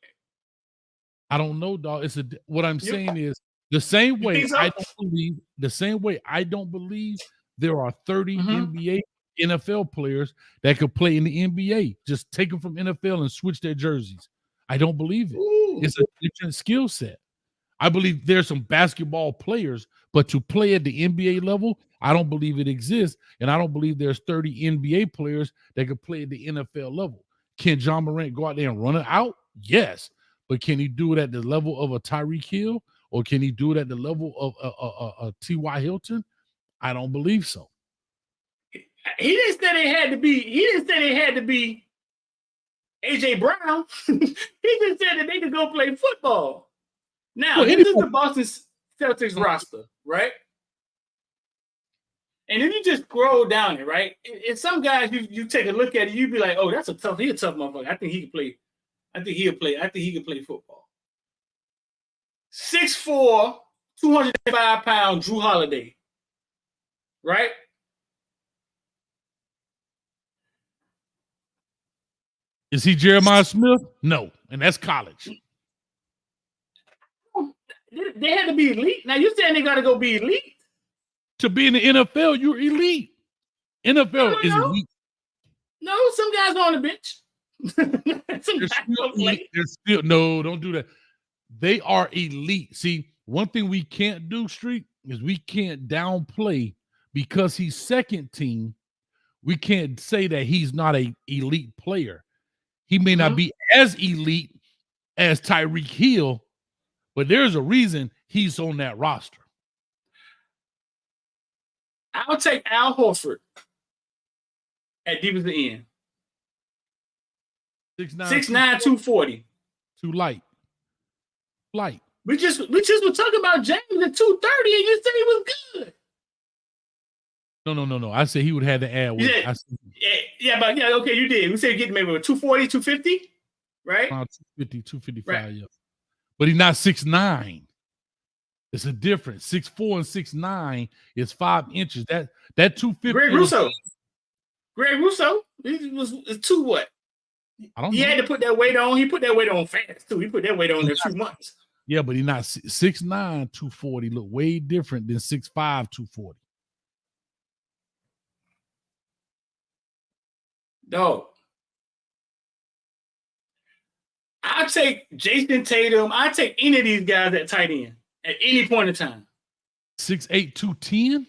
I don't know, dog. What I'm saying is the same way I don't believe there are 30 NBA NFL players that could play in the NBA. Just take them from NFL and switch their jerseys. I don't believe it. Ooh. It's a different skill set. I believe there's some basketball players, but to play at the NBA level, I don't believe it exists. And I don't believe there's 30 NBA players that could play at the NFL level. Can John Morant go out there and run it out? Yes. But can he do it at the level of a Tyreek Hill? Or can he do it at the level of a T.Y. Hilton? I don't believe so. He didn't say they had to be A.J. Brown. He just said that they could go play football. Now, this is the Boston Celtics roster, right? And if you just scroll down it, right? And some guys, you take a look at it, you'd be like, "Oh, he's a tough motherfucker. I think he can play. I think he can play football." 6'4", 205 pound Drew Holiday, right? Is he Jeremiah Smith? No, and that's college. They had to be elite. Now you're saying they got to go be elite to be in the NFL. You're elite. NFL is elite. No, some guys are on the bench. No, don't do that. They are elite. See, one thing we can't do, Street, is we can't downplay because he's second team. We can't say that he's not an elite player. He may not be as elite as Tyreek Hill, but there's a reason he's on that roster. I'll take Al Horford at defensive end. 6'9", 240. Too light. We just were talking about James at 230, and you said he was good. No. I said he would have to add weight. Okay, you did. We said get maybe 240, 250. right? 250, 255, Right. yeah. But he's not 6'9". It's a difference. 6'4" and 6'9" is 5 inches. That 250. Greg Russo. He was 2 what? I don't He know. had to put that weight on. He put that weight on fast too. He put that weight on in a few months. Yeah, but he's not 6'9", 240. Look way different than 6'5", 240. Dog. I take Jason Tatum. I take any of these guys at tight end at any point in time. 6'8", 210?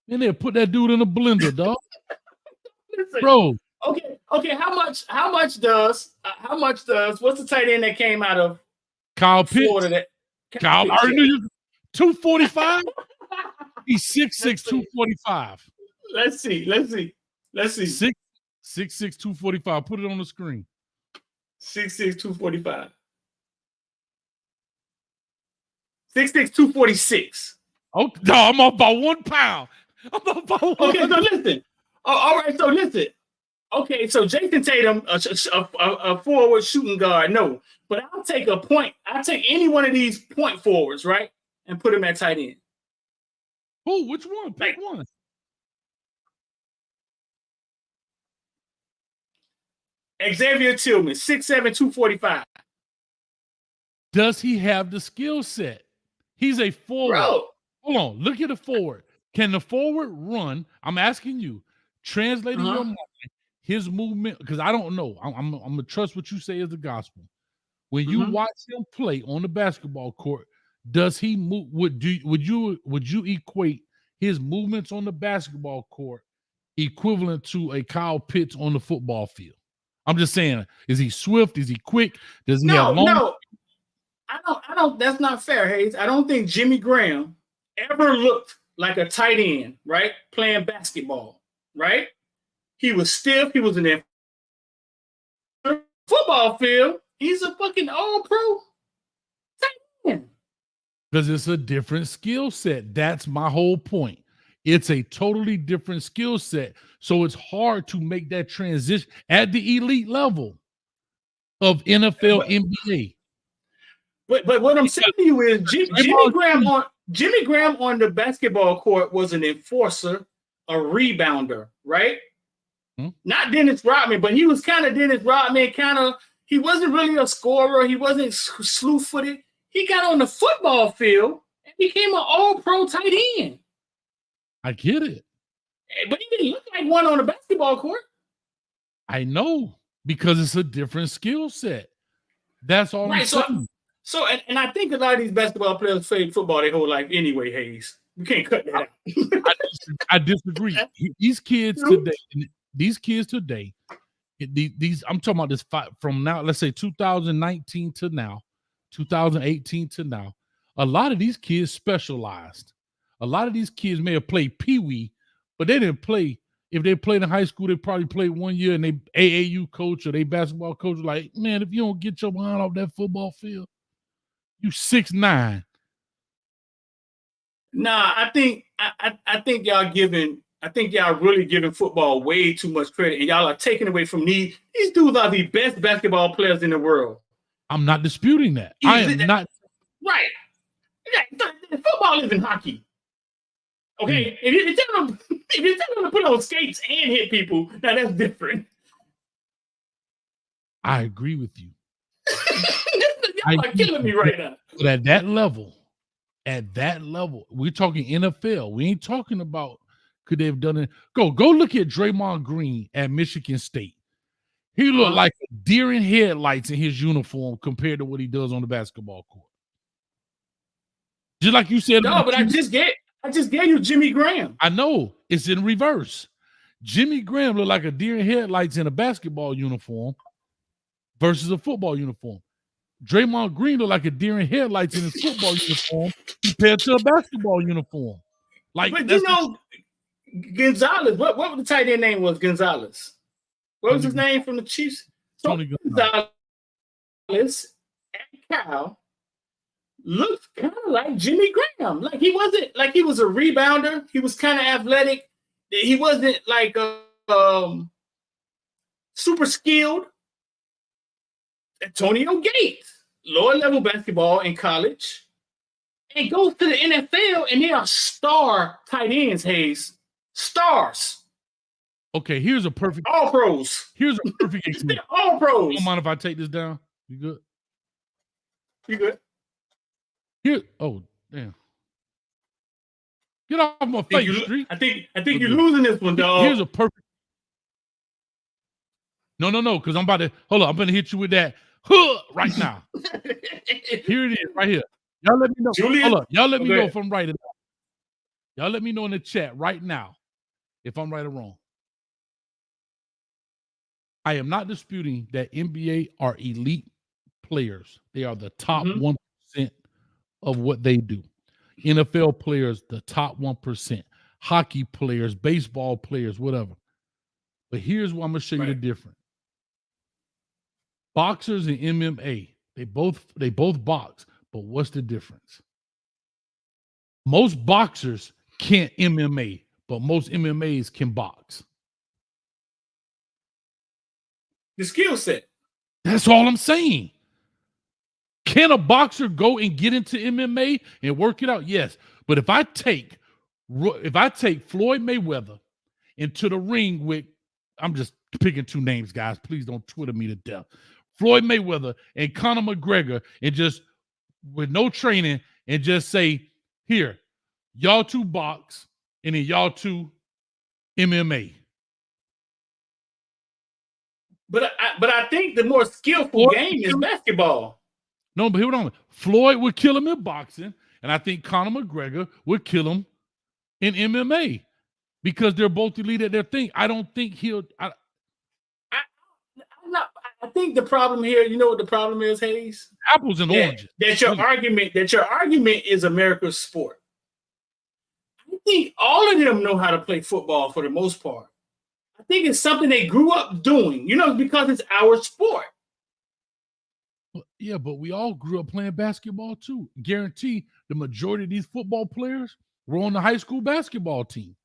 Man, they'll put that dude in a blender, dog. Listen, Bro. Okay. How much does what's the tight end that came out of Kyle Florida? Pitts. Kyle, I already knew you. 245? He's 6'6", 245. Let's see. 6'6", 245. Put it on the screen. 6'6", 245. 6'6", 246. Oh, no, I'm off by 1 pound. I'm off by 1. Okay, so listen. Oh, all right, so listen. Okay, so Jason Tatum, a forward shooting guard, no. But I'll take any one of these point forwards, right? And put him at tight end. Oh, which one? Pick one. Xavier Tillman, 6'7", 245. Does he have the skill set? He's a forward. Bro. Hold on. Look at the forward. Can the forward run? I'm asking you, translating your mind, his movement, because I don't know. I'm going to trust what you say is the gospel. When you watch him play on the basketball court, does he move? Would you equate his movements on the basketball court equivalent to a Kyle Pitts on the football field? I'm just saying, is he swift? Is he quick? Does he have long? No. I don't. That's not fair, Hayes. I don't think Jimmy Graham ever looked like a tight end, right? Playing basketball, right? He was stiff. He was in the football field. He's a fucking all-pro tight end. Because it's a different skill set. That's my whole point. It's a totally different skill set. So it's hard to make that transition at the elite level of NFL, NBA. But what I'm saying to you is Jimmy Graham on the basketball court was an enforcer, a rebounder, right? Not Dennis Rodman, but he was kind of Dennis Rodman, he wasn't really a scorer. He wasn't slew-footed. He got on the football field and became an all-pro tight end. I get it. But he didn't look like one on the basketball court. I know, because it's a different skill set. That's all I'm saying. So, I think a lot of these basketball players played football their whole life anyway, Hayes. You can't cut that out. I disagree. These kids today, I'm talking about this from now, let's say 2019 to now, 2018 to now. A lot of these kids specialized. A lot of these kids may have played Pee-wee, but they didn't play. If they played in high school, they probably played 1 year, and they AAU coach or they basketball coach was like, man, if you don't get your behind off that football field, you 6'9". Nah, I think y'all really giving football way too much credit, and y'all are taking away from these dudes are the best basketball players in the world. I'm not disputing that. I am not. Right. Yeah, football isn't hockey. Okay, if you're telling them to put on skates and hit people, now that's different. I agree with you. Y'all are killing me right now. But at that level, we're talking NFL. We ain't talking about could they have done it. Go look at Draymond Green at Michigan State. He looked like a deer in headlights in his uniform compared to what he does on the basketball court. Just like you said. No, but I just gave you Jimmy Graham. I know. It's in reverse. Jimmy Graham looked like a deer in headlights in a basketball uniform versus a football uniform. Draymond Green looked like a deer in headlights in his football uniform compared to a basketball uniform. Like, but Gonzalez, what the tight end name was? Gonzalez. What was his name from the Chiefs? Tony Gonzalez and Cal looked kind of like Jimmy Graham. Like he wasn't like he was a rebounder. He was kind of athletic. He wasn't like super skilled. Antonio Gates, lower level basketball in college, and goes to the NFL, and they are star tight ends, Hayes. Stars. Okay, here's a perfect all pros. Here's a perfect example. All pros. Don't mind if I take this down? You good? You good? Here, oh damn. Get off my face, Street. I think you're losing this one, dog. Here's a perfect. No, because I'm about to hold on. I'm gonna hit you with that right now. Here it is, right here. Y'all let me know. Hold on. Y'all let me know if I'm right or not. Y'all let me know in the chat right now if I'm right or wrong. I am not disputing that NBA are elite players. They are the top 1% of what they do. NFL players, the top 1%. Hockey players, baseball players, whatever. But here's what I'm going to show you the difference. Boxers and MMA, they both box, but what's the difference? Most boxers can't MMA, but most MMAs can box. The skill set. That's all I'm saying. Can a boxer go and get into MMA and work it out? Yes. But if I take Floyd Mayweather into the ring with, I'm just picking two names, guys. Please don't Twitter me to death. Floyd Mayweather and Conor McGregor, and just with no training, and just say, here, y'all two box, and then y'all two MMA. But I think the more skillful game is basketball. No, but hold on. Floyd would kill him in boxing, and I think Conor McGregor would kill him in MMA because they're both elite at their thing. I don't think he'll. I think the problem here, you know what the problem is, Hayes? Apples and oranges. That your argument is America's sport. I think all of them know how to play football for the most part. I think it's something they grew up doing, because it's our sport. Yeah, but we all grew up playing basketball too. Guarantee the majority of these football players were on the high school basketball team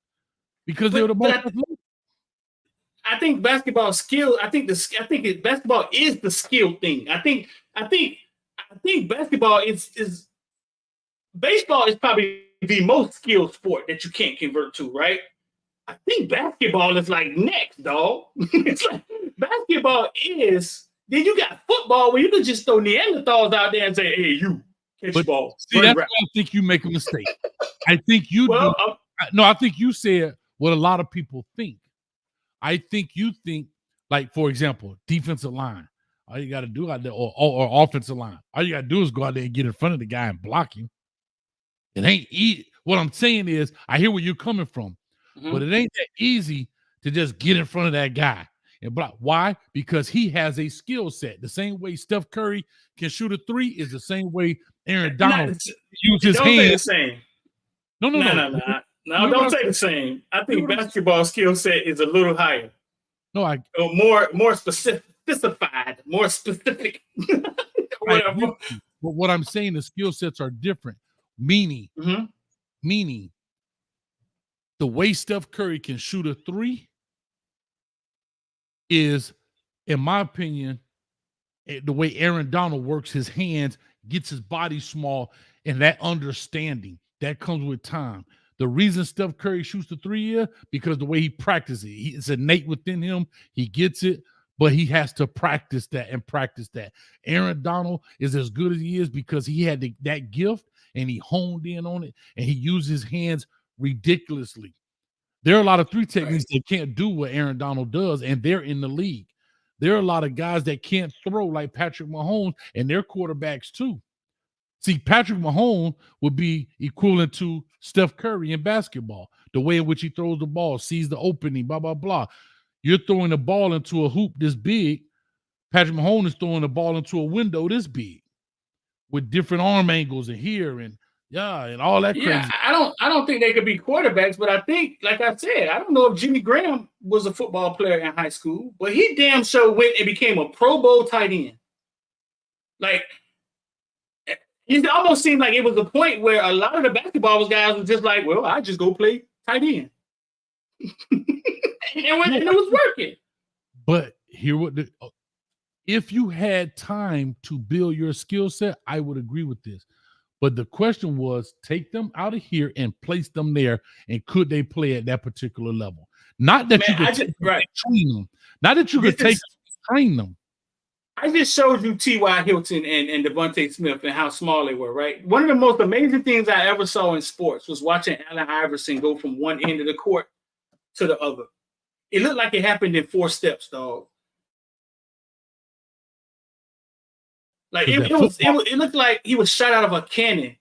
because they were the most athletic. I think basketball skill. Basketball is the skill thing. I think basketball is baseball is probably the most skilled sport that you can't convert to, right? I think basketball is like next, dog. It's like basketball is. Then you got football where you can just throw Neanderthals out there and say, "Hey, you catch the ball." See, that's why I think you make a mistake. I think you do. No, I think you said what a lot of people think. I think you think, like, for example, defensive line. All you got to do out there, or offensive line. All you got to do is go out there and get in front of the guy and block him. It ain't easy. What I'm saying is, I hear where you're coming from, but it ain't that easy to just get in front of that guy and block. Why? Because he has a skill set. The same way Steph Curry can shoot a three is the same way Aaron Donald uses his hands. No. No, don't say the same. I think basketball skill set is a little higher. No, more specified, more specific. Whatever. But what I'm saying, the skill sets are different. Meaning, the way Steph Curry can shoot a three is, in my opinion, the way Aaron Donald works his hands, gets his body small, and that understanding that comes with time. The reason Steph Curry shoots the three is because the way he practices it. It's innate within him. He gets it, but he has to practice that and practice that. Aaron Donald is as good as he is because he had that gift and he honed in on it and he used his hands ridiculously. There are a lot of three techniques that can't do what Aaron Donald does, and they're in the league. There are a lot of guys that can't throw like Patrick Mahomes, and they're quarterbacks too. See, Patrick Mahomes would be equivalent to Steph Curry in basketball. The way in which he throws the ball, sees the opening, blah, blah, blah. You're throwing the ball into a hoop this big. Patrick Mahomes is throwing the ball into a window this big with different arm angles and here and all that crazy. Yeah, I don't think they could be quarterbacks, but I think, like I said, I don't know if Jimmy Graham was a football player in high school, but he damn sure went and became a Pro Bowl tight end. Like, it almost seemed like it was a point where a lot of the basketball guys were just like, well, I just go play tight end. and it was working. But here what If you had time to build your skill set, I would agree with this. But the question was, take them out of here and place them there, and could they play at that particular level? Not that you could train them. Not that you could train them. I just showed you T.Y. Hilton and Devontae Smith and how small they were, right? One of the most amazing things I ever saw in sports was watching Allen Iverson go from one end of the court to the other. It looked like it happened in 4 steps, dog. Like it looked like he was shot out of a cannon.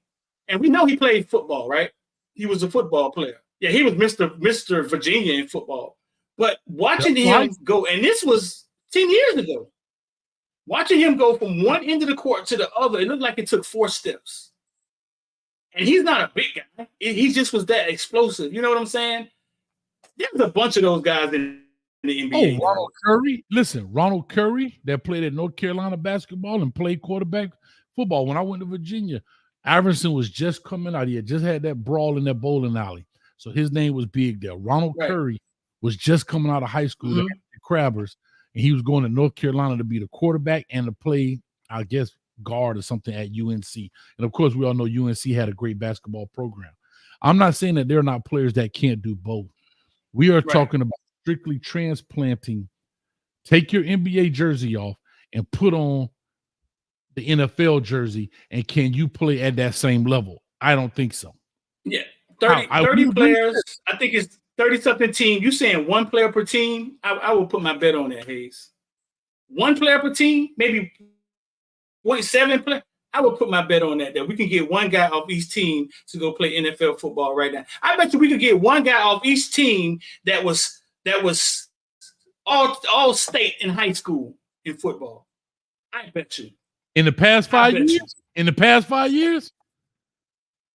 And we know he played football, right? He was a football player. Yeah, he was Mr. Virginia in football. But watching him go, and this was 10 years ago, watching him go from one end of the court to the other, it looked like it took 4 steps. And he's not a big guy. He just was that explosive. You know what I'm saying? There's a bunch of those guys in the NBA. Oh, Ronald Curry. Listen, Ronald Curry that played at North Carolina basketball and played quarterback football. When I went to Virginia, Iverson was just coming out. He had just had that brawl in that bowling alley. So his name was big there. Ronald Curry was just coming out of high school at Crabbers, and he was going to North Carolina to be the quarterback and to play, I guess, guard or something at UNC. And, of course, we all know UNC had a great basketball program. I'm not saying that they're not players that can't do both. We are talking about strictly transplanting. Take your NBA jersey off and put on the NFL jersey, and can you play at that same level? I don't think so. Yeah, 30 players. I think it's 30-something team. You saying one player per team? I will put my bet on that, Hayes. One player per team, maybe 0.7 play. I would put my bet on that we can get one guy off each team to go play NFL football right now. I bet you we could get one guy off each team that was all state in high school in football. I bet you. In the past 5 years? In the past 5 years?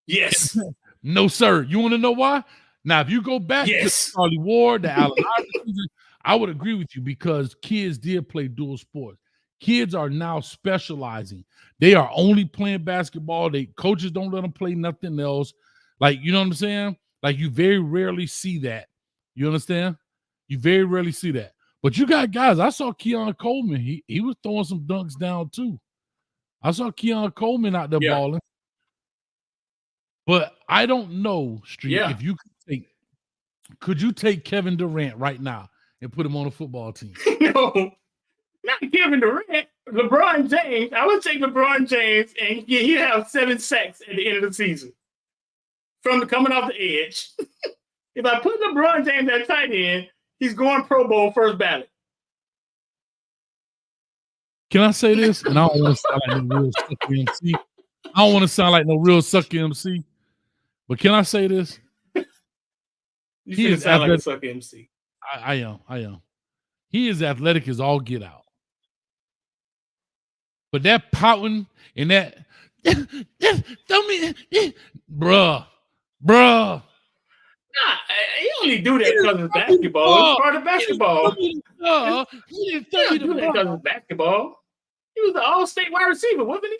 Yes. No, sir. You want to know why? Now, if you go back to Charlie Ward, the Allen Iverson, I would agree with you because kids did play dual sports. Kids are now specializing. They are only playing basketball. Coaches don't let them play nothing else. Like, you know what I'm saying? Like, you very rarely see that. You understand? You very rarely see that. But you got guys. I saw Keon Coleman. He was throwing some dunks down too. I saw Keon Coleman out there balling. But I don't know, Street, if you could you take Kevin Durant right now and put him on a football team? No, not Kevin Durant. LeBron James. I would take LeBron James, and he'd have 7 sacks at the end of the season from coming off the edge. If I put LeBron James at tight end, he's going Pro Bowl first ballot. Can I say this? And I don't want to sound like no real sucky MC. I don't want to sound like no real sucky MC. But can I say this? He is athletic. Like a sucky MC. I am. He is athletic as all get out. But that pouting and that, bruh. Nah, he only do that because it's basketball. It's part of basketball. He didn't do that because it's basketball. He was the all-state wide receiver, wasn't he?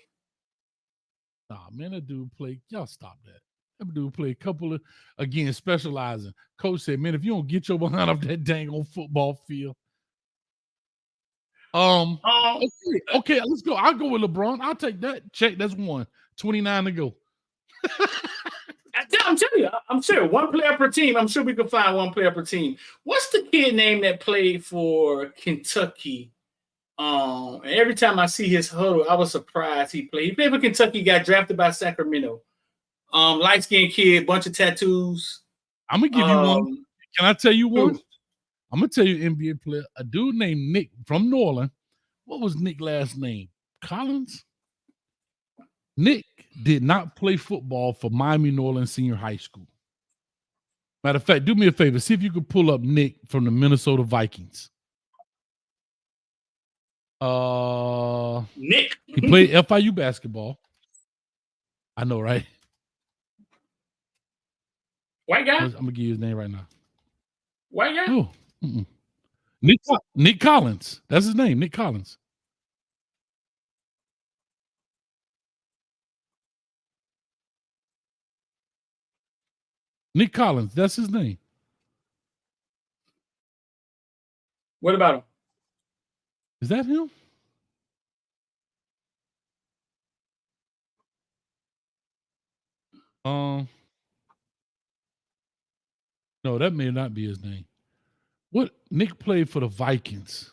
Nah, man, that dude played. Y'all stop that. That dude played a couple of, again, specializing. Coach said, man, if you don't get your behind off that dang on football field. Okay, let's go. I'll go with LeBron. I'll take that. Check, that's 1. 29 to go. I'm telling you, I'm sure one player per team. I'm sure we can find one player per team. What's the kid name that played for Kentucky? And every time I see his huddle, I was surprised he played. He played for Kentucky, got drafted by Sacramento. Light-skinned kid, bunch of tattoos. I'm gonna give you one. Can I tell you one? I'm gonna tell you NBA player. A dude named Nick from New Orleans. What was Nick's last name? Collins? Nick did not play football for Miami New Orleans Senior High School. Matter of fact, do me a favor. See if you could pull up Nick from the Minnesota Vikings. Nick. He played FIU basketball. I know, right? White guy? I'm gonna give you his name right now. White guy? Oh, Nick Collins. That's his name, Nick Collins. Nick Collins, that's his name. What about him? Is that him? No, that may not be his name. What Nick played for the Vikings?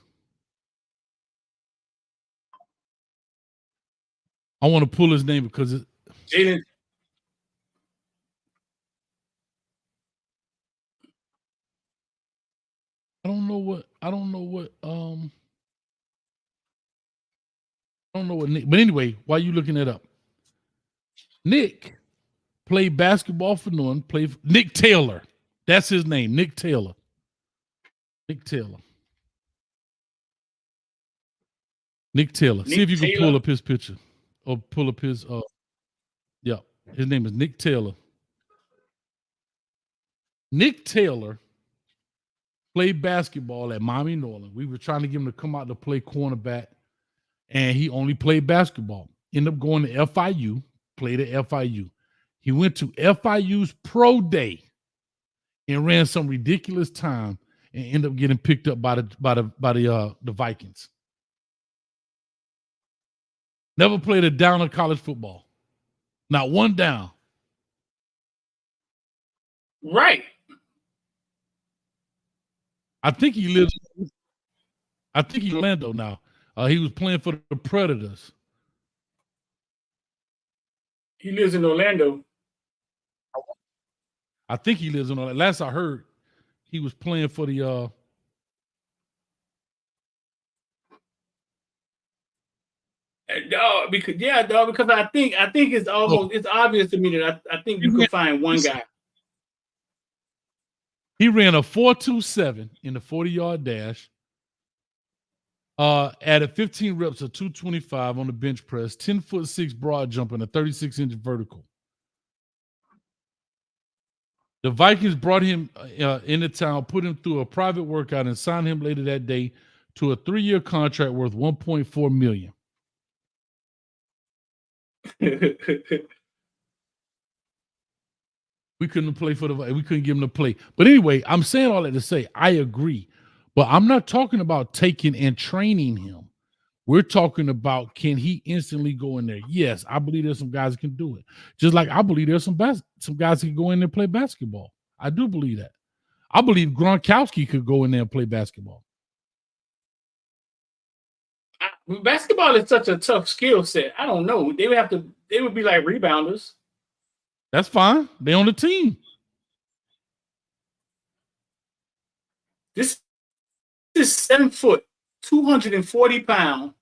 I want to pull his name because Jalen. I don't know what Nick, but anyway, while you looking it up, Nick played basketball for Norton, Nick Taylor. That's his name, Nick Taylor. Nick Taylor. See if you can pull up his picture or pull up his yeah. His name is Nick Taylor. Nick Taylor played basketball at Miami Norland. We were trying to get him to come out to play cornerback, and he only played basketball. Ended up going to FIU, played at FIU. He went to FIU's pro day and ran some ridiculous time and ended up getting picked up by the Vikings. Never played a down of college football. Not one down. Right. I think he lives. I think he's in Orlando now. He was playing for the Predators. He lives in Orlando. I think he lives in Orlando. Last I heard, he was playing for the. Dog, because I think it's almost it's obvious to me that I think you can find one guy. He ran a 4.27 in the 40-yard dash. Added 15 reps of 225 on the bench press, 10'6" broad jump, and a 36-inch vertical. The Vikings brought him into town, put him through a private workout, and signed him later that day to a 3-year contract worth $1.4 million. We couldn't give him to play. But anyway, I'm saying all that to say I agree. But I'm not talking about taking and training him. We're talking about, can he instantly go in there? Yes, I believe there's some guys that can do it. Just like I believe there's some guys that can go in there and play basketball. I do believe that. I believe Gronkowski could go in there and play basketball. Basketball is such a tough skill set. I don't know. They would be like rebounders. That's fine. They on the team. This is 7 foot, 240 pound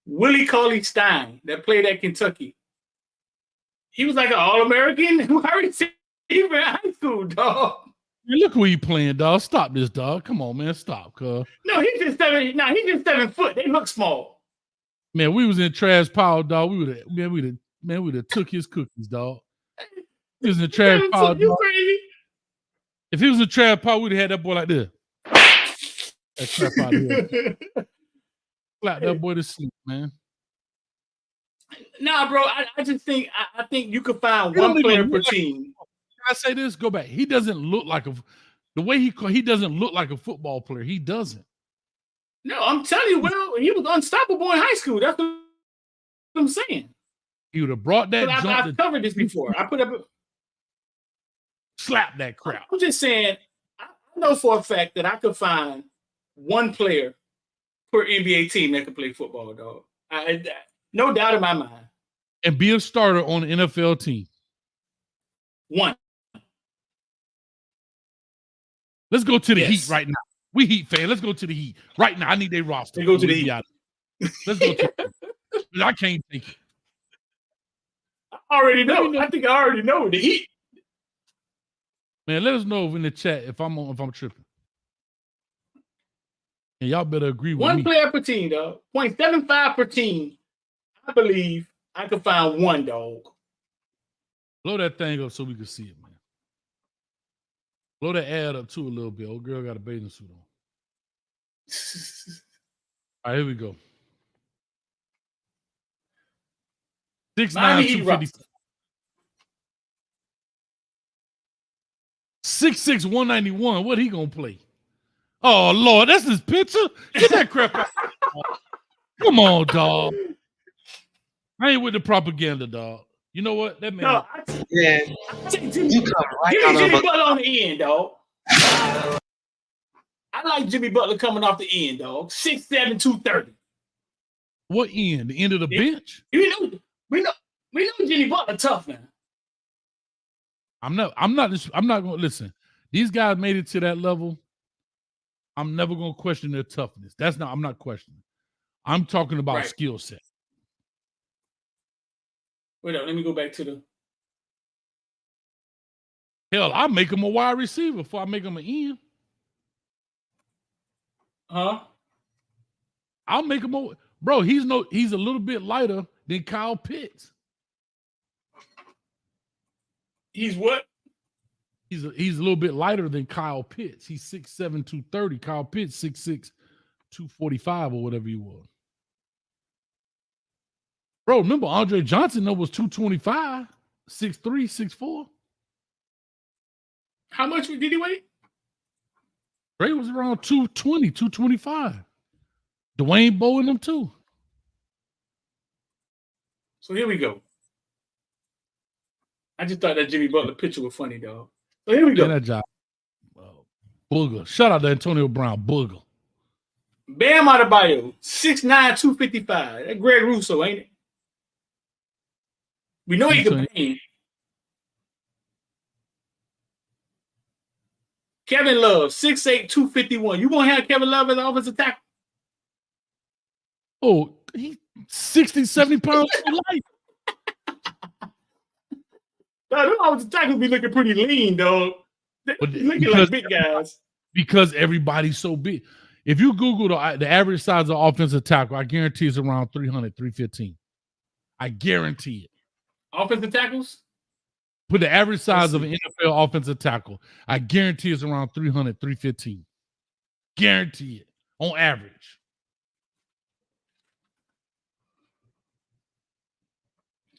Willie Cauley-Stein that played at Kentucky. He was like an All-American wide receiver in high school, dog. Man, look who he playing, dog. Stop this, dog. Come on, man. Stop, cuz. No, he's just 7 foot. They look small. Man, we was in trash pile, dog. We'd have took his cookies, dog. He was in the trash pile. You crazy? If he was in the trash pile, we'd have had that boy like this. That trap out here. Slap that boy to sleep, man. Nah, bro. I just think I think you could find one player per team. Can I say this? Go back. He doesn't look like the way he doesn't look like a football player. He doesn't. No, I'm telling you, Will, he was unstoppable in high school. That's what I'm saying. He would have brought that. I've covered this before. I put up. Slap that crap. I'm just saying, I know for a fact that I could find one player per NBA team that could play football, dog. No doubt in my mind. And be a starter on an NFL team. One. Let's go to the Heat right now. We Heat fan. Let's go to the Heat right now. I need their roster. Let's go to the Heat. Let's go to the Heat. I can't take it. I already know. I think I already know the Heat. Man, let us know in the chat if I'm tripping. And y'all better agree with me. One player per team, dog. 0.75 per team. I believe I could find one, dog. Blow that thing up so we can see it, man. Blow that ad up too a little bit. Old girl got a bathing suit on. All right, here we go. 6'9", 250. 6'6", 191. What he gonna play? Oh Lord, that's his picture. Get that crap out. Come on, dog. I ain't with the propaganda, dog. You know what? That man. No, I take Jimmy. You come right Give out me Jimmy of Butler on the end, dog. I like Jimmy Butler coming off the end, dog. 6'7", 230. What end? The end of the bench? We know Jimmy Butler tough, man. I'm not gonna listen. These guys made it to that level. I'm never gonna question their toughness. I'm not questioning. I'm talking about skill set. Wait up, let me go back to the. Hell, I'll make him a wide receiver before I make him an end. Huh? I'll make him a bro. He's a little bit lighter than Kyle Pitts. He's what? He's a little bit lighter than Kyle Pitts. He's 6'7", 230. Kyle Pitts 6'6", 245 or whatever he was. Bro, remember Andre Johnson was 225, 6'3", 6'4. How much did he weigh? Ray was around 220, 225. Dwayne Bowe and them too. So here we go. I just thought that Jimmy Butler picture was funny, dog. So here we go. That job. Booger. Shout out to Antonio Brown. Booger. Bam Adebayo, 6'9", 255. That Greg Russo, ain't it? We know he can bang. Kevin Love, 6'8", 251. You gonna have Kevin Love as an offensive tackle? Oh, he's 60, 70 pounds light. Those offensive tackles be looking pretty lean, dog. They looking like big guys. Because everybody's so big. If you Google the average size of offensive tackle, I guarantee it's around 300, 315. I guarantee it. Offensive tackles? Put the average size of an NFL offensive tackle. I guarantee it's around 300, 315. Guarantee it. On average.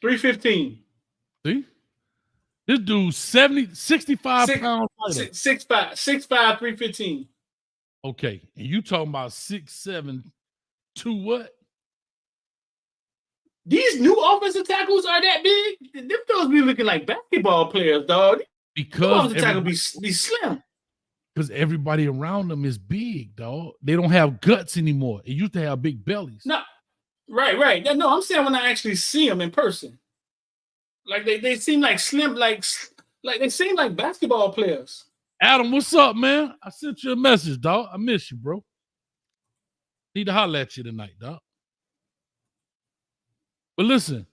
315. See? This dude's 65 pounds lighter. 6'5", 315. Okay. And you talking about 6'7", 2 what? These new offensive tackles are that big? Them fellas be looking like basketball players, dog. Because offensive tackle be slim. Because everybody around them is big, dog. They don't have guts anymore. It used to have big bellies. No, right. No, I'm saying when I actually see them in person. Like they seem like slim, like they seem like basketball players. Adam, what's up, man? I sent you a message, dog. I miss you, bro. Need to holler at you tonight, dog. But listen,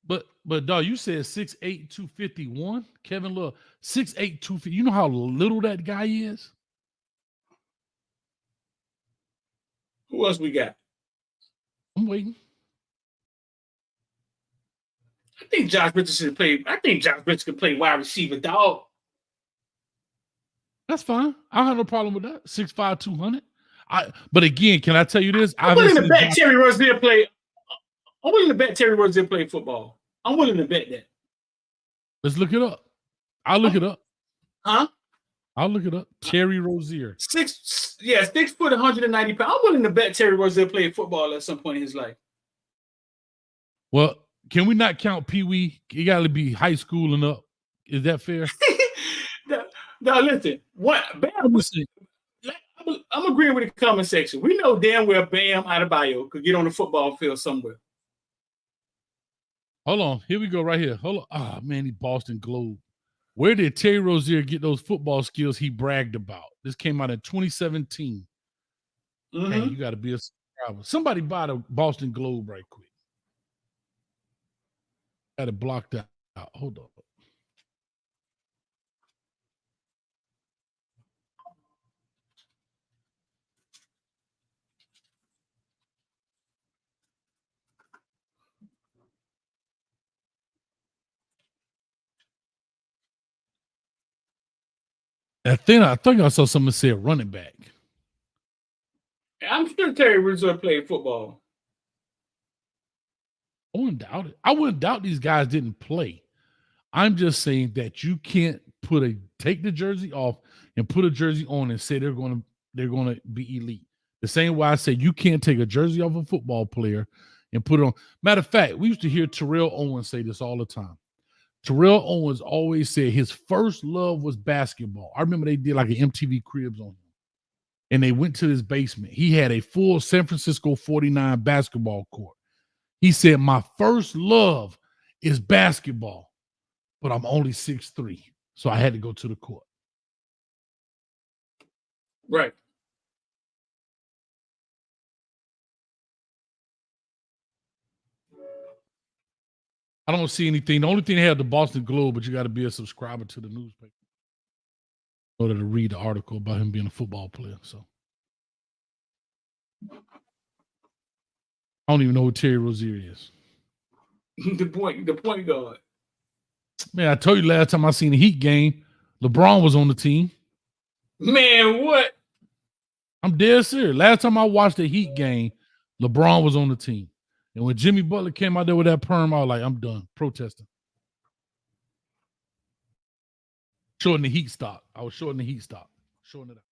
but dog, you said 6'8", 251. Kevin Love, 6'8", 250. You know how little that guy is? Who else we got? I'm waiting. I think Josh Richardson can play wide receiver, dog. That's fine. I don't have no problem with that. 6'5", 200. But again, can I tell you this? I'm willing to bet Terry Rozier play. I'm willing to bet Terry Rozier play football. I'm willing to bet that. Let's look it up. I'll look it up. Huh? I'll look it up. Terry Rozier. 6 foot, 190 pounds. I'm willing to bet Terry Rozier played football at some point in his life. Well, can we not count Pee Wee? You got to be high school and up. Is that fair? No, listen. What Bam? I'm agreeing with the comment section. We know damn well Bam Adebayo could get on the football field somewhere. Hold on. Here we go right here. Hold on. Oh, man, he Boston Globe. Where did Terry Rozier get those football skills he bragged about? This came out in 2017. Mm-hmm. Hey, you got to be a subscriber. Somebody buy the Boston Globe right quick. Got it blocked out. Hold on. I think I saw someone say a running back. I'm sure Terry Rozier played football. I wouldn't doubt it. I wouldn't doubt these guys didn't play. I'm just saying that you can't take the jersey off and put a jersey on and say they're going to be elite. The same way I say you can't take a jersey off a football player and put it on. Matter of fact, we used to hear Terrell Owens say this all the time. Terrell Owens always said his first love was basketball. I remember they did like an MTV Cribs on him. And they went to his basement. He had a full San Francisco 49 basketball court. He said, my first love is basketball, but I'm only 6'3", so I had to go to the court. Right. I don't see anything. The only thing they have the Boston Globe, but you got to be a subscriber to the newspaper in order to read the article about him being a football player. So I don't even know who Terry Rozier is. The point guard. Man, I told you last time I seen the Heat game, LeBron was on the team. Man, what? I'm dead serious. Last time I watched the Heat game, LeBron was on the team. And when Jimmy Butler came out there with that perm, I was like, I'm done protesting. Shorting the Heat stock. I was shorting the Heat stock. Shorting it up.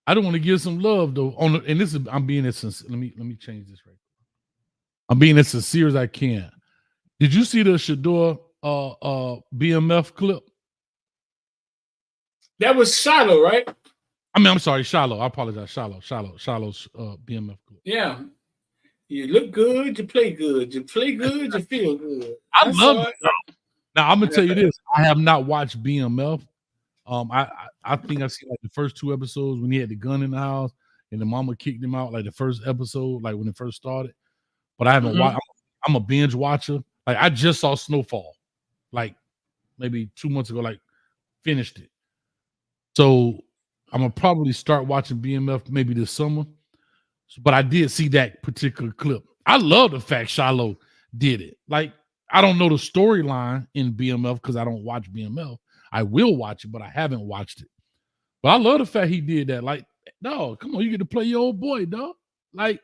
I don't want to give some love though. And this is I'm being as sincere. Let me change this right. I'm being as sincere as I can. Did you see the Shador BMF clip? That was Shiloh, right? I mean, I'm sorry, Shiloh. I apologize. Shiloh's BMF clip. Yeah. You look good, you play good. You play good, you feel good. I love it. Now I'm gonna tell you this. I have not watched BMF. I think I seen like the first 2 episodes when he had the gun in the house and the mama kicked him out, like the first episode, like when it first started. But I haven't watched. I'm a binge watcher. Like I just saw Snowfall, like maybe 2 months ago. Like finished it. So I'm gonna probably start watching BMF maybe this summer. But I did see that particular clip. I love the fact Shiloh did it. Like I don't know the storyline in BMF because I don't watch BMF. I will watch it, but I haven't watched it. But I love the fact he did that. Like, no, come on, you get to play your old boy, dog. Like,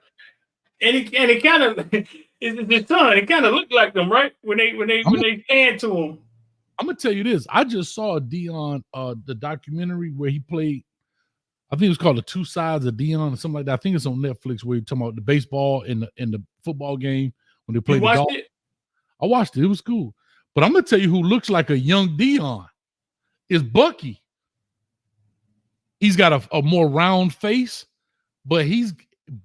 and it kind of it's his son. It kind of looked like them, right? When they pan to him. I'm gonna tell you this. I just saw Dion, the documentary where he played. I think it was called The Two Sides of Dion or something like that. I think it's on Netflix where you're talking about the baseball and the football game when they played the golf. I watched it. It was cool. But I'm gonna tell you who looks like a young Dion is Bucky. He's got a more round face, but he's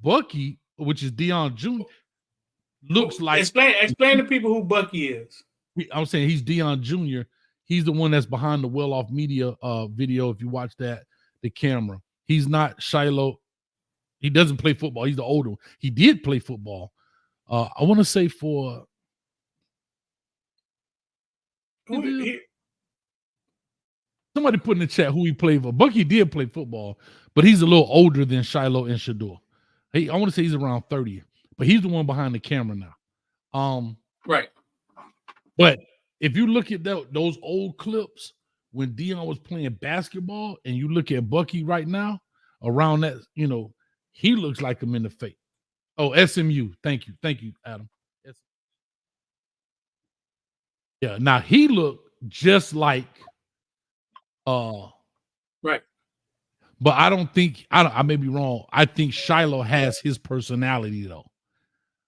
Bucky, which is Dion Jr. Looks like explain to people who Bucky is. I'm saying he's Dion Jr. He's the one that's behind the well-off media video. If you watch that, the camera. He's not Shiloh. He doesn't play football. He's the older one. He did play football. I want to say for somebody put in the chat who he played for. Bucky did play football, but he's a little older than Shiloh and Shador. I want to say he's around 30, but he's the one behind the camera now. Right. But if you look at those old clips when Dion was playing basketball and you look at Bucky right now around that, he looks like him in the face. Oh, SMU. Thank you, Adam. Yeah, now he looked just like right. But I don't think I may be wrong. I think Shiloh has his personality though.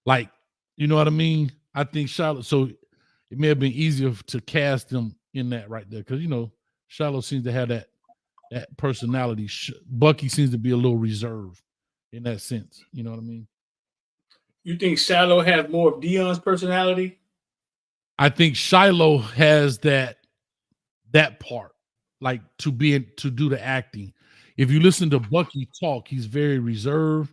Like, you know what I mean? I think Shiloh, so it may have been easier to cast him in that right there because Shiloh seems to have that personality. Bucky seems to be a little reserved in that sense. You know what I mean? You think Shiloh has more of Dion's personality? I think Shiloh has that part, like to do the acting. If you listen to Bucky talk, he's very reserved.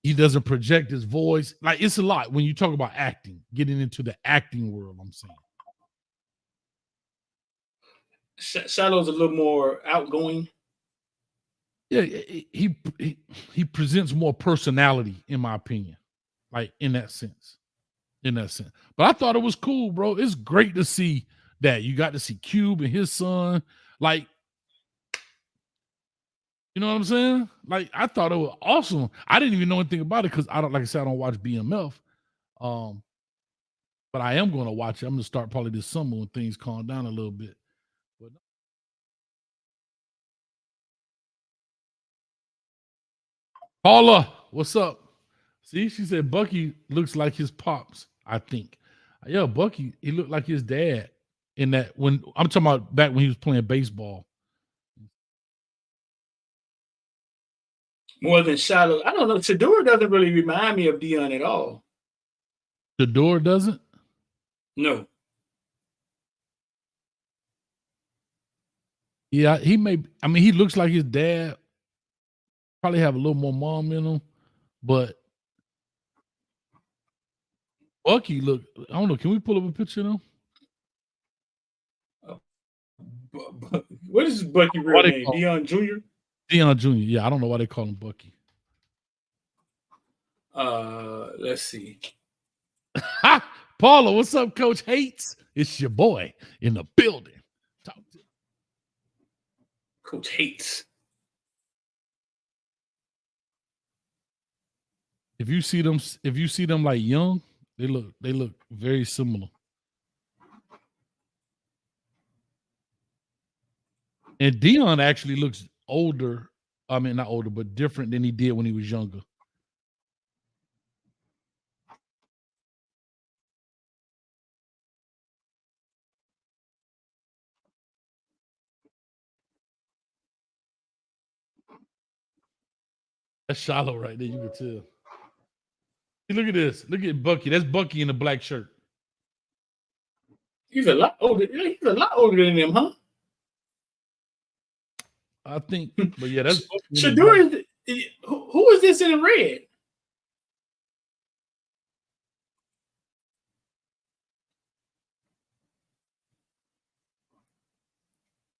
He doesn't project his voice. Like it's a lot when you talk about acting, getting into the acting world. I'm saying Shiloh's a little more outgoing. Yeah, he presents more personality, in my opinion, like in that sense. But I thought it was cool, bro. It's great to see that you got to see Cube and his son. Like, You know what I'm saying? Like, I thought it was awesome. I didn't even know anything about it because I don't, like I said, I don't watch BMF. But I am going to watch it. I'm going to start probably this summer when things calm down a little bit. But Paula, what's up? See, she said Bucky looks like his pops, I think. Yeah, Bucky, he looked like his dad in that when I'm talking about back when he was playing baseball. More than Shiloh. I don't know. Shador doesn't really remind me of Dion at all. Shador doesn't? No. Yeah, he may. I mean, he looks like his dad. Probably have a little more mom in him, but Bucky look. I don't know. Can we pull up a picture of him? What is Bucky real name? Dion Jr.? Dion Jr. Yeah, I don't know why they call him Bucky. Let's see. Paula, what's up, Coach Hates? It's your boy in the building. Talk to Coach Hates. If you see them like young, they look very similar. And Dion actually looks older. I mean, not older, but different than he did when he was younger. That's shallow right there. You can tell. Hey, look at this. Look at Bucky. That's Bucky in the black shirt. He's a lot older. He's a lot older than them, huh? I think. But yeah, that's Shador. Who is this in the red?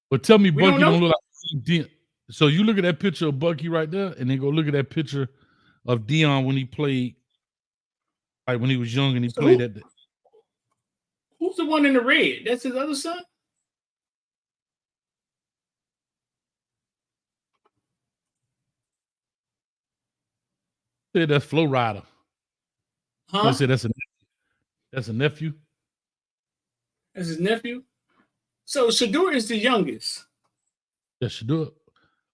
But tell me, Bucky don't look like Dion. So you look at that picture of Bucky right there, and then go look at that picture of Dion when he played, like when he was young and he played at the. Who's the one in the red? That's his other son? Yeah, that's Flo Rida. Huh? I said that's a nephew. That's his nephew? So Shador is the youngest. Yeah, Shador.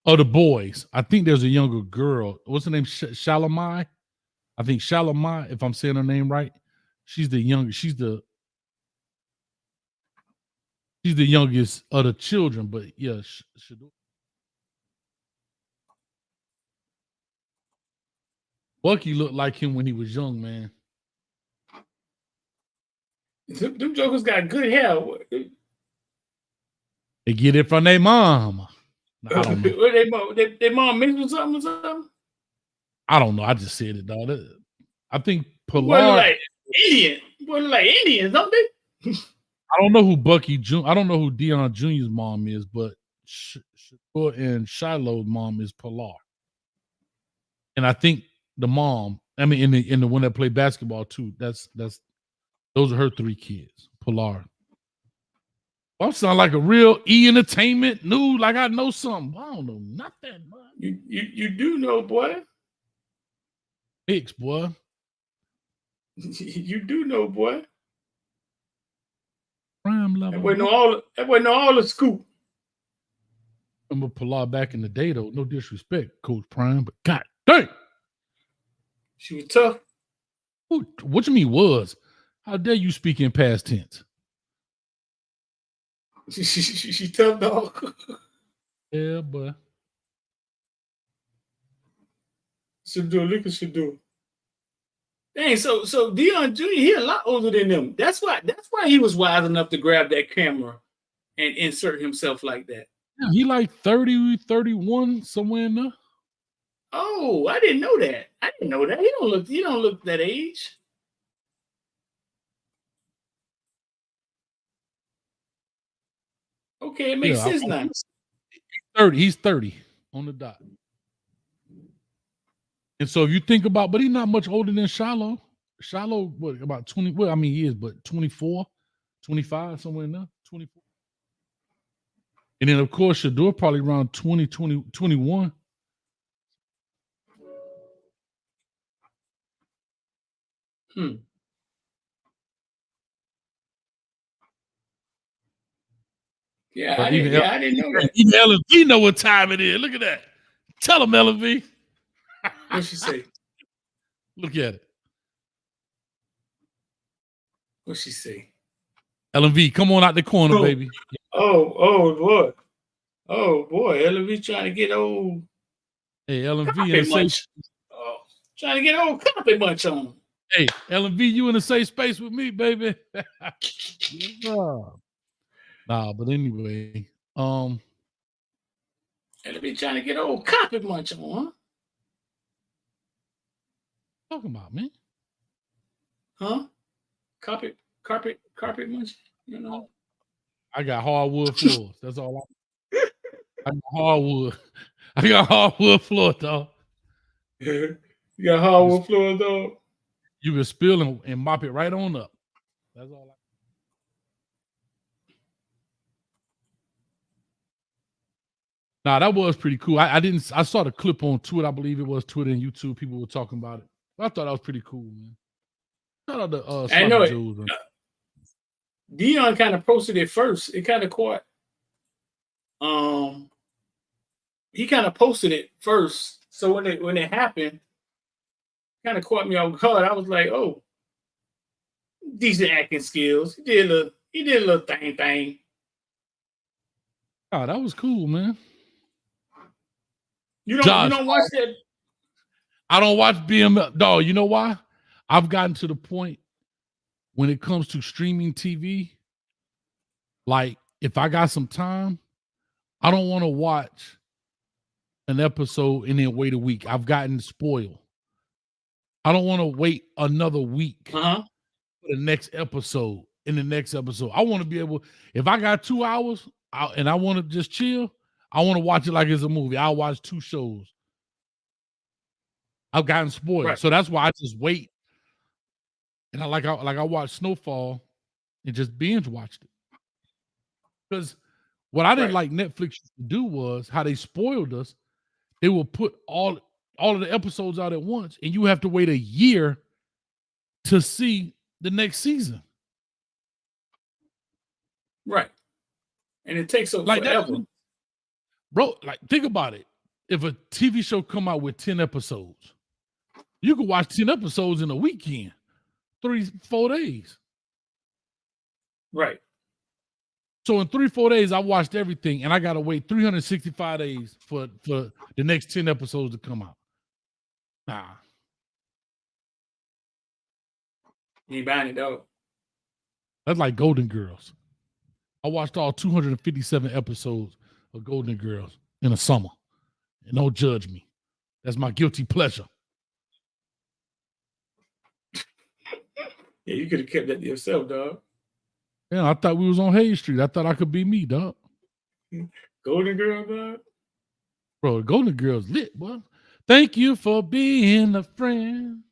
Oh, the boys. I think there's a younger girl. What's her name? Shalamai. I think Shalamai, if I'm saying her name right. She's the youngest. She's the youngest of the children, but yeah, Shador. Bucky looked like him when he was young, man. Them jokers got good hair. They get it from their mom. I don't know. Their mom mixed with something or something? I don't know. I just said it, dog. I think Pilar. Boy, like Indian. Boy, like Indians, don't they? I don't know who Bucky Jr. I don't know who Dion Jr.'s mom is, but Shador and Shiloh's mom is Pilar. And I think the mom, I mean, in the one that played basketball too. That's those are her three kids. Pilar. I sound like a real entertainment news, like I know something. I don't know nothing, boy. You do know, boy. Hicks, boy. You do know, boy. Prime level. That boy know all the scoop. Remember Pilar back in the day, though. No disrespect, Coach Prime, but God dang. She was tough. What you mean was? How dare you speak in past tense? She tough, dog. Yeah, boy. Look at Shador. Dang, so Dion Jr., he a lot older than them. That's why he was wise enough to grab that camera and insert himself like that. Yeah, he like 30, 31, somewhere in there. Oh, I didn't know that. He don't look that age. Okay, it makes sense now. 30. He's 30 on the dot. And so if you think about, but he's not much older than Shiloh. Shiloh, what, about 20? Well, I mean, he is, but 24, 25, somewhere in there, 24. And then, of course, Shador probably around 20, 21. Hmm. Yeah, But I didn't know that. even LV know what time it is. Look at that. Tell him, LV. What'd she say? Look at it. What'd she say? LV, come on out the corner, baby. Boy. Oh boy, LV trying to get old. Hey, LV in Carpet a safe. munch. Oh, trying to get old carpet munch on. Hey, LV, you in a safe space with me, baby. Yeah. Nah, but anyway, LV trying to get old carpet munch on, huh? talking about, man. Huh? Carpet munch. You know. I got hardwood floors. That's all I got hardwood. I got hardwood floor, dog. You got hardwood floor, dog. You can spill and mop it right on up. That's all Nah, that was pretty cool. I saw the clip on Twitter. I believe it was Twitter and YouTube. People were talking about it. I thought that was pretty cool, man. Shout out to I know it. Joe's, Dion kind of posted it first. It kind of caught. He kind of posted it first. So when it happened, kind of caught me off guard. I was like, oh, decent acting skills. He did a little thing. Oh, that was cool, man. You don't watch that? I don't watch BML. Dog, you know why? I've gotten to the point when it comes to streaming TV, like if I got some time, I don't want to watch an episode and then wait a week. I've gotten spoiled. I don't want to wait another week for the next episode. In the next episode, I want to be able, if I got 2 hours and I want to just chill, I want to watch it like it's a movie. I'll watch 2 shows. I've gotten spoiled. Right. So that's why I just wait. And I watched Snowfall and just binge watched it. Because what I didn't like Netflix to do was how they spoiled us. They will put all of the episodes out at once, and you have to wait a year to see the next season. Right. And it takes like forever. Bro, like think about it. If a TV show come out with 10 episodes, you can watch 10 episodes in a weekend, 3-4 days. Right. So in 3-4 days, I watched everything, and I got to wait 365 days for the next 10 episodes to come out. Nah. You ain't buying it, though. That's like Golden Girls. I watched all 257 episodes of Golden Girls in a summer. And don't judge me. That's my guilty pleasure. Yeah, you could have kept that to yourself, dog. Yeah, I thought we was on Hayes Street. I thought I could be me, dog. Golden Girl, dog? Bro, Golden Girl's lit, boy. Thank you for being a friend.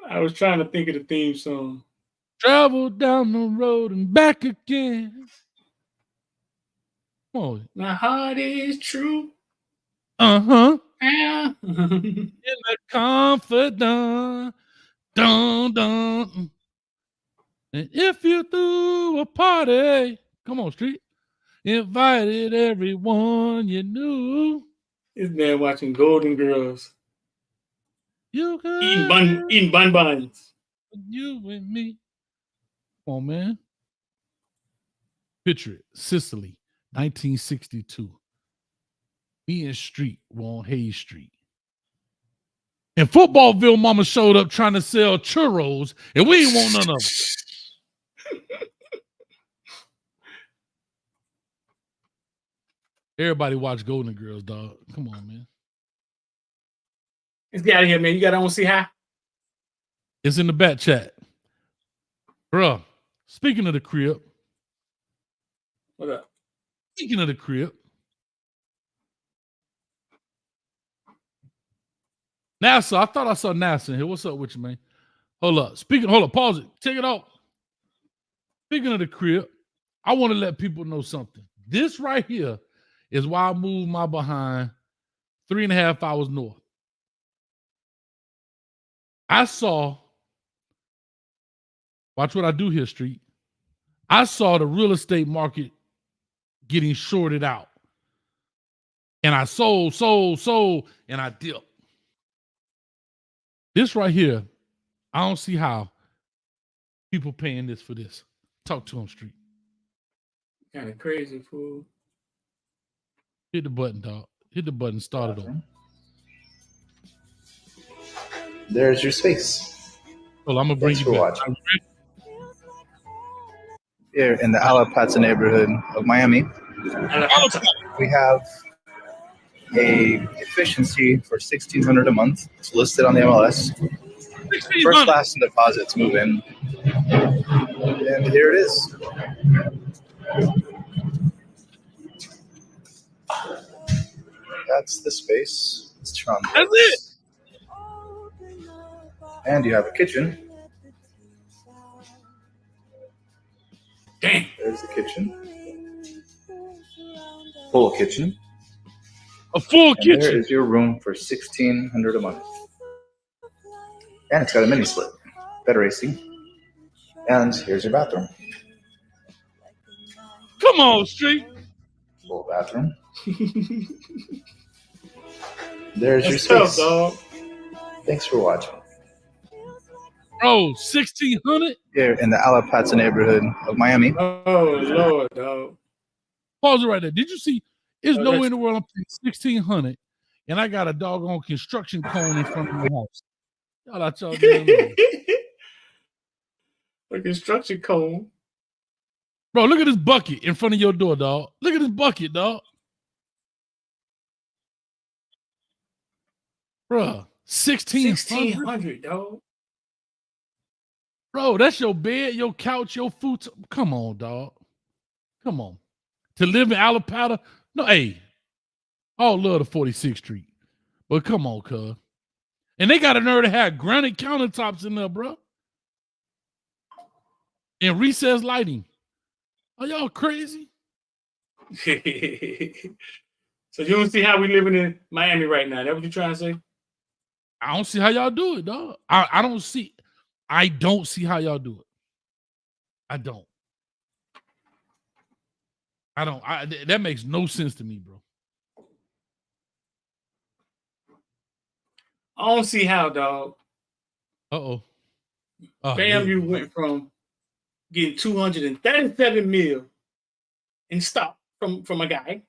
I was trying to think of the theme song. Travel down the road and back again. Come on. My heart is true. Uh-huh. Yeah. In the confidant. Dun, dun. And if you threw a party, come on, Street, invited everyone you knew. This man watching Golden Girls. You could eating buns. You and me. Come on, man. Picture it. Sicily, 1962. Me and Street were on Hayes Street. In Footballville, mama showed up trying to sell churros, and we ain't want none of them. Everybody watch Golden Girls, dog. Come on, man. Let's get out of here, man. You got on see how? It's in the back chat. Bruh, speaking of the crib. What up? Speaking of the crib. NASA, I thought I saw NASA in here. What's up with you, man? Hold up, pause it. Take it off. Speaking of the crib, I want to let people know something. This right here is why I moved my behind 3.5 hours north. I saw Watch what I do here, Street. I saw the real estate market getting shorted out. And I sold, and I dipped. This right here, I don't see how people paying this for this. Talk to them, Street. Kind of crazy, fool. Hit the button, dog. Hit the button, start it over. There's your space. Well, I'm going to bring Thanks you for back. watching. Here in the Alapata neighborhood of Miami, we have a efficiency for $1,600 a month. It's listed on the MLS. First class and deposits move in. And here it is. That's the space. Let's turn on the That's lights. And you have a kitchen. Damn. There's the kitchen. Full kitchen. A full And kitchen. there is your room for $1,600 a month. And it's got a mini split. Better AC. And here's your bathroom. Come on, Street. Full bathroom. There's your That's space. tough, dog. Thanks for watching. Bro, 1,600? Here in the Alapata neighborhood of Miami. Oh, Lord, dog. Pause it right there. Did you see? There's Oh, no way that's- in the world I'm paying 1,600 and I got a doggone construction cone in front of my house. Y'all out y'all damn mind. A construction cone. Bro, look at this bucket in front of your door, dog. Look at this bucket, dog. Bro, 1,600. 1,600, dog. Bro, that's your bed, your couch, your food. Come on, dog. Come on. To live in Alapata? No, hey. All love the 46th Street. But come on, cuz. And they got a nerve to have granite countertops in there, bro. And recessed lighting. Are y'all crazy? So you don't see how we living in Miami right now. That what you trying to say? I don't see how y'all do it, dog. I don't see how y'all do it. I don't. That makes no sense to me, bro. I don't see how, dog. Uh-oh. FAMU went from getting 237 mil in stock from a guy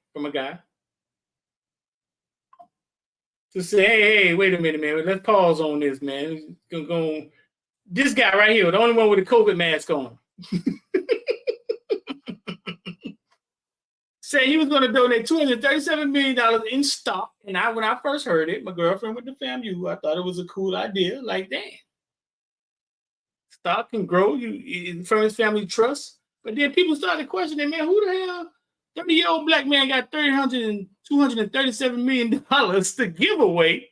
to say, hey, wait a minute, man. Let's pause on this, man. This guy right here, the only one with a COVID mask on. Say he was going to donate $237 million in stock. And when I first heard it, my girlfriend with the FAMU, I thought it was a cool idea. Like, damn. Stock can grow from his family trust. But then people started questioning, man, who the hell, 30-year-old black man got $237 million to give away?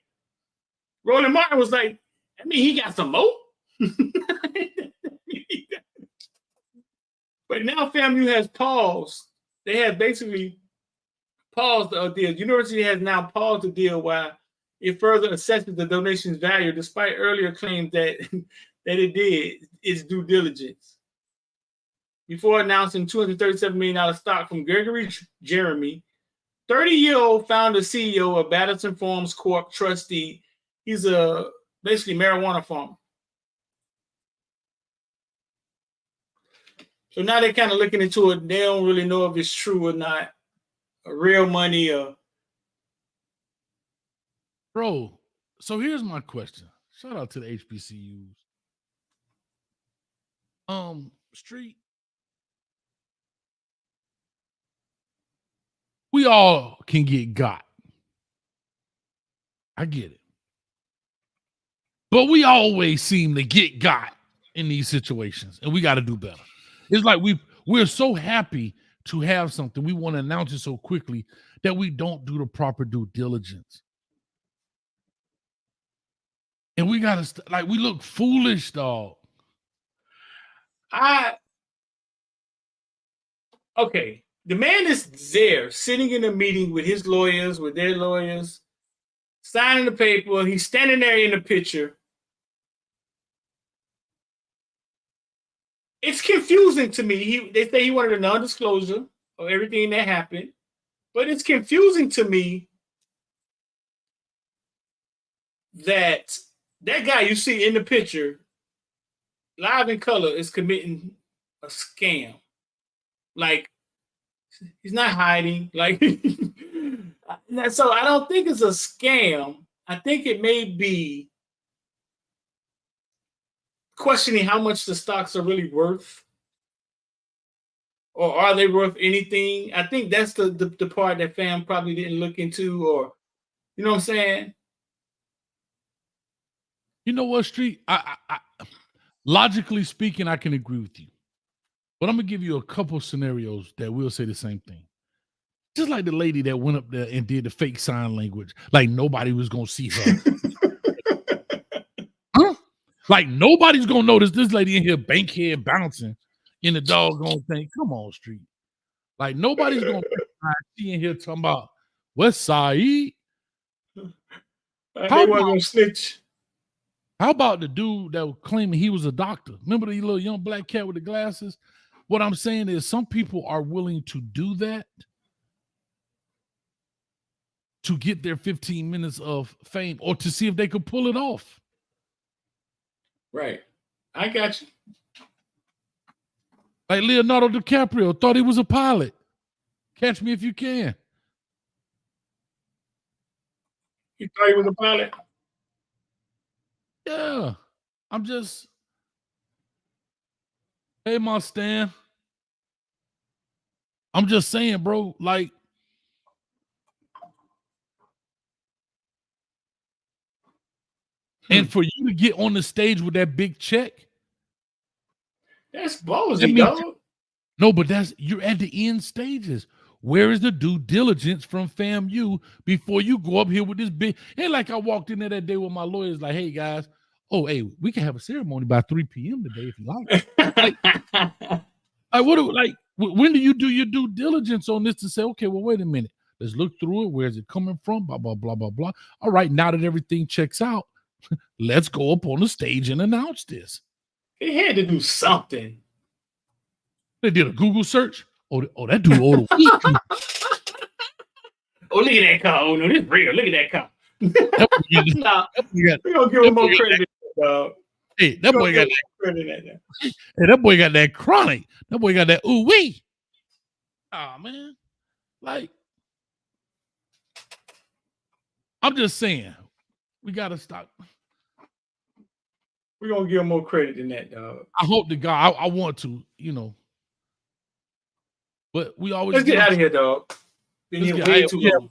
Roland Martin was like, I mean, he got some more. But now FAMU has paused. They have basically paused the deal. University has now paused the deal while it further assesses the donation's value, despite earlier claims that it did its due diligence. Before announcing $237 million stock from Gregory Jeremy, 30-year-old founder CEO of Batterson Farms Corp trustee. He's a basically marijuana farmer. So now they're kind of looking into it. They don't really know if it's true or not. Real money or... Bro, so here's my question. Shout out to the HBCUs. Street. We all can get got. I get it. But we always seem to get got in these situations, and we got to do better. It's like we're so happy to have something. We want to announce it so quickly that we don't do the proper due diligence. And we got to, we look foolish, dog. Okay. The man is there sitting in a meeting with his lawyers, with their lawyers, signing the paper. He's standing there in the picture. it's confusing to me. They say he wanted a non-disclosure of everything that happened, but it's confusing to me that guy you see in the picture, live in color, is committing a scam. Like, he's not hiding. Like, so I don't think it's a scam. I think it may be questioning how much the stocks are really worth, or are they worth anything? I think that's the part that fam probably didn't look into, or you know what I'm saying? You know what, Street? I logically speaking, I can agree with you. But I'm gonna give you a couple scenarios that will say the same thing. Just like the lady that went up there and did the fake sign language, like nobody was gonna see her. Huh? Like nobody's gonna notice this lady in here bankhead bouncing in the doggone thing. Come on, Street. Like nobody's gonna see in here talking about West Side. They weren't gonna snitch. How about the dude that was claiming he was a doctor? Remember the little young black cat with the glasses? What I'm saying is some people are willing to do that to get their 15 minutes of fame or to see if they could pull it off. Right. I got you. Like Leonardo DiCaprio thought he was a pilot. Catch me if you can. He thought he was a pilot? Yeah. I'm just, hey, my Stan. I'm just saying, bro, like, and for you to get on the stage with that big check, that's ballsy, dog. No, but you're at the end stages. Where is the due diligence from FAMU before you go up here with this big? And like I walked in there that day with my lawyers, like, hey guys, hey, we can have a ceremony by 3 p.m. today if you like. When do you do your due diligence on this to say, okay, well, wait a minute, let's look through it. Where is it coming from? Blah blah blah blah blah. All right, now that everything checks out, let's go up on the stage and announce this. They had to do something. They did a Google search. Oh, that dude ordered weed. Oh, look at that car. Oh, no, this is real. Look at that car. Nah, we're going to give him more credit, dog. Hey, that boy got that credit. Hey, that boy got that chronic. That boy got that ooh-wee. Oh, man. Like, I'm just saying, we got to stop. We're going to give him more credit than that, dog. I hope to God, I want to, But we always let's get out of here, dog. Been here way too long.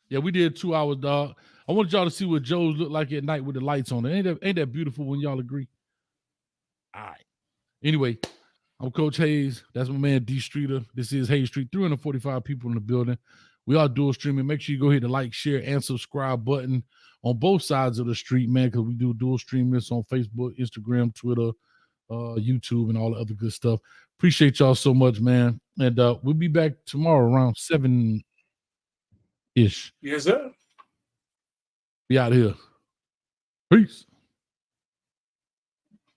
Yeah, we did 2 hours, dog. I want y'all to see what Joe's look like at night with the lights on it. Ain't that beautiful when y'all agree? All right. Anyway, I'm Coach Hayes. That's my man D Streeter. This is Hayes Street. 345 people in the building. We are dual streaming. Make sure you go hit the like, share, and subscribe button on both sides of the street, man, because we do dual stream this on Facebook, Instagram, Twitter, YouTube, and all the other good stuff. Appreciate y'all so much, man. And we'll be back tomorrow around 7-ish. Yes, sir. Be out here. Peace.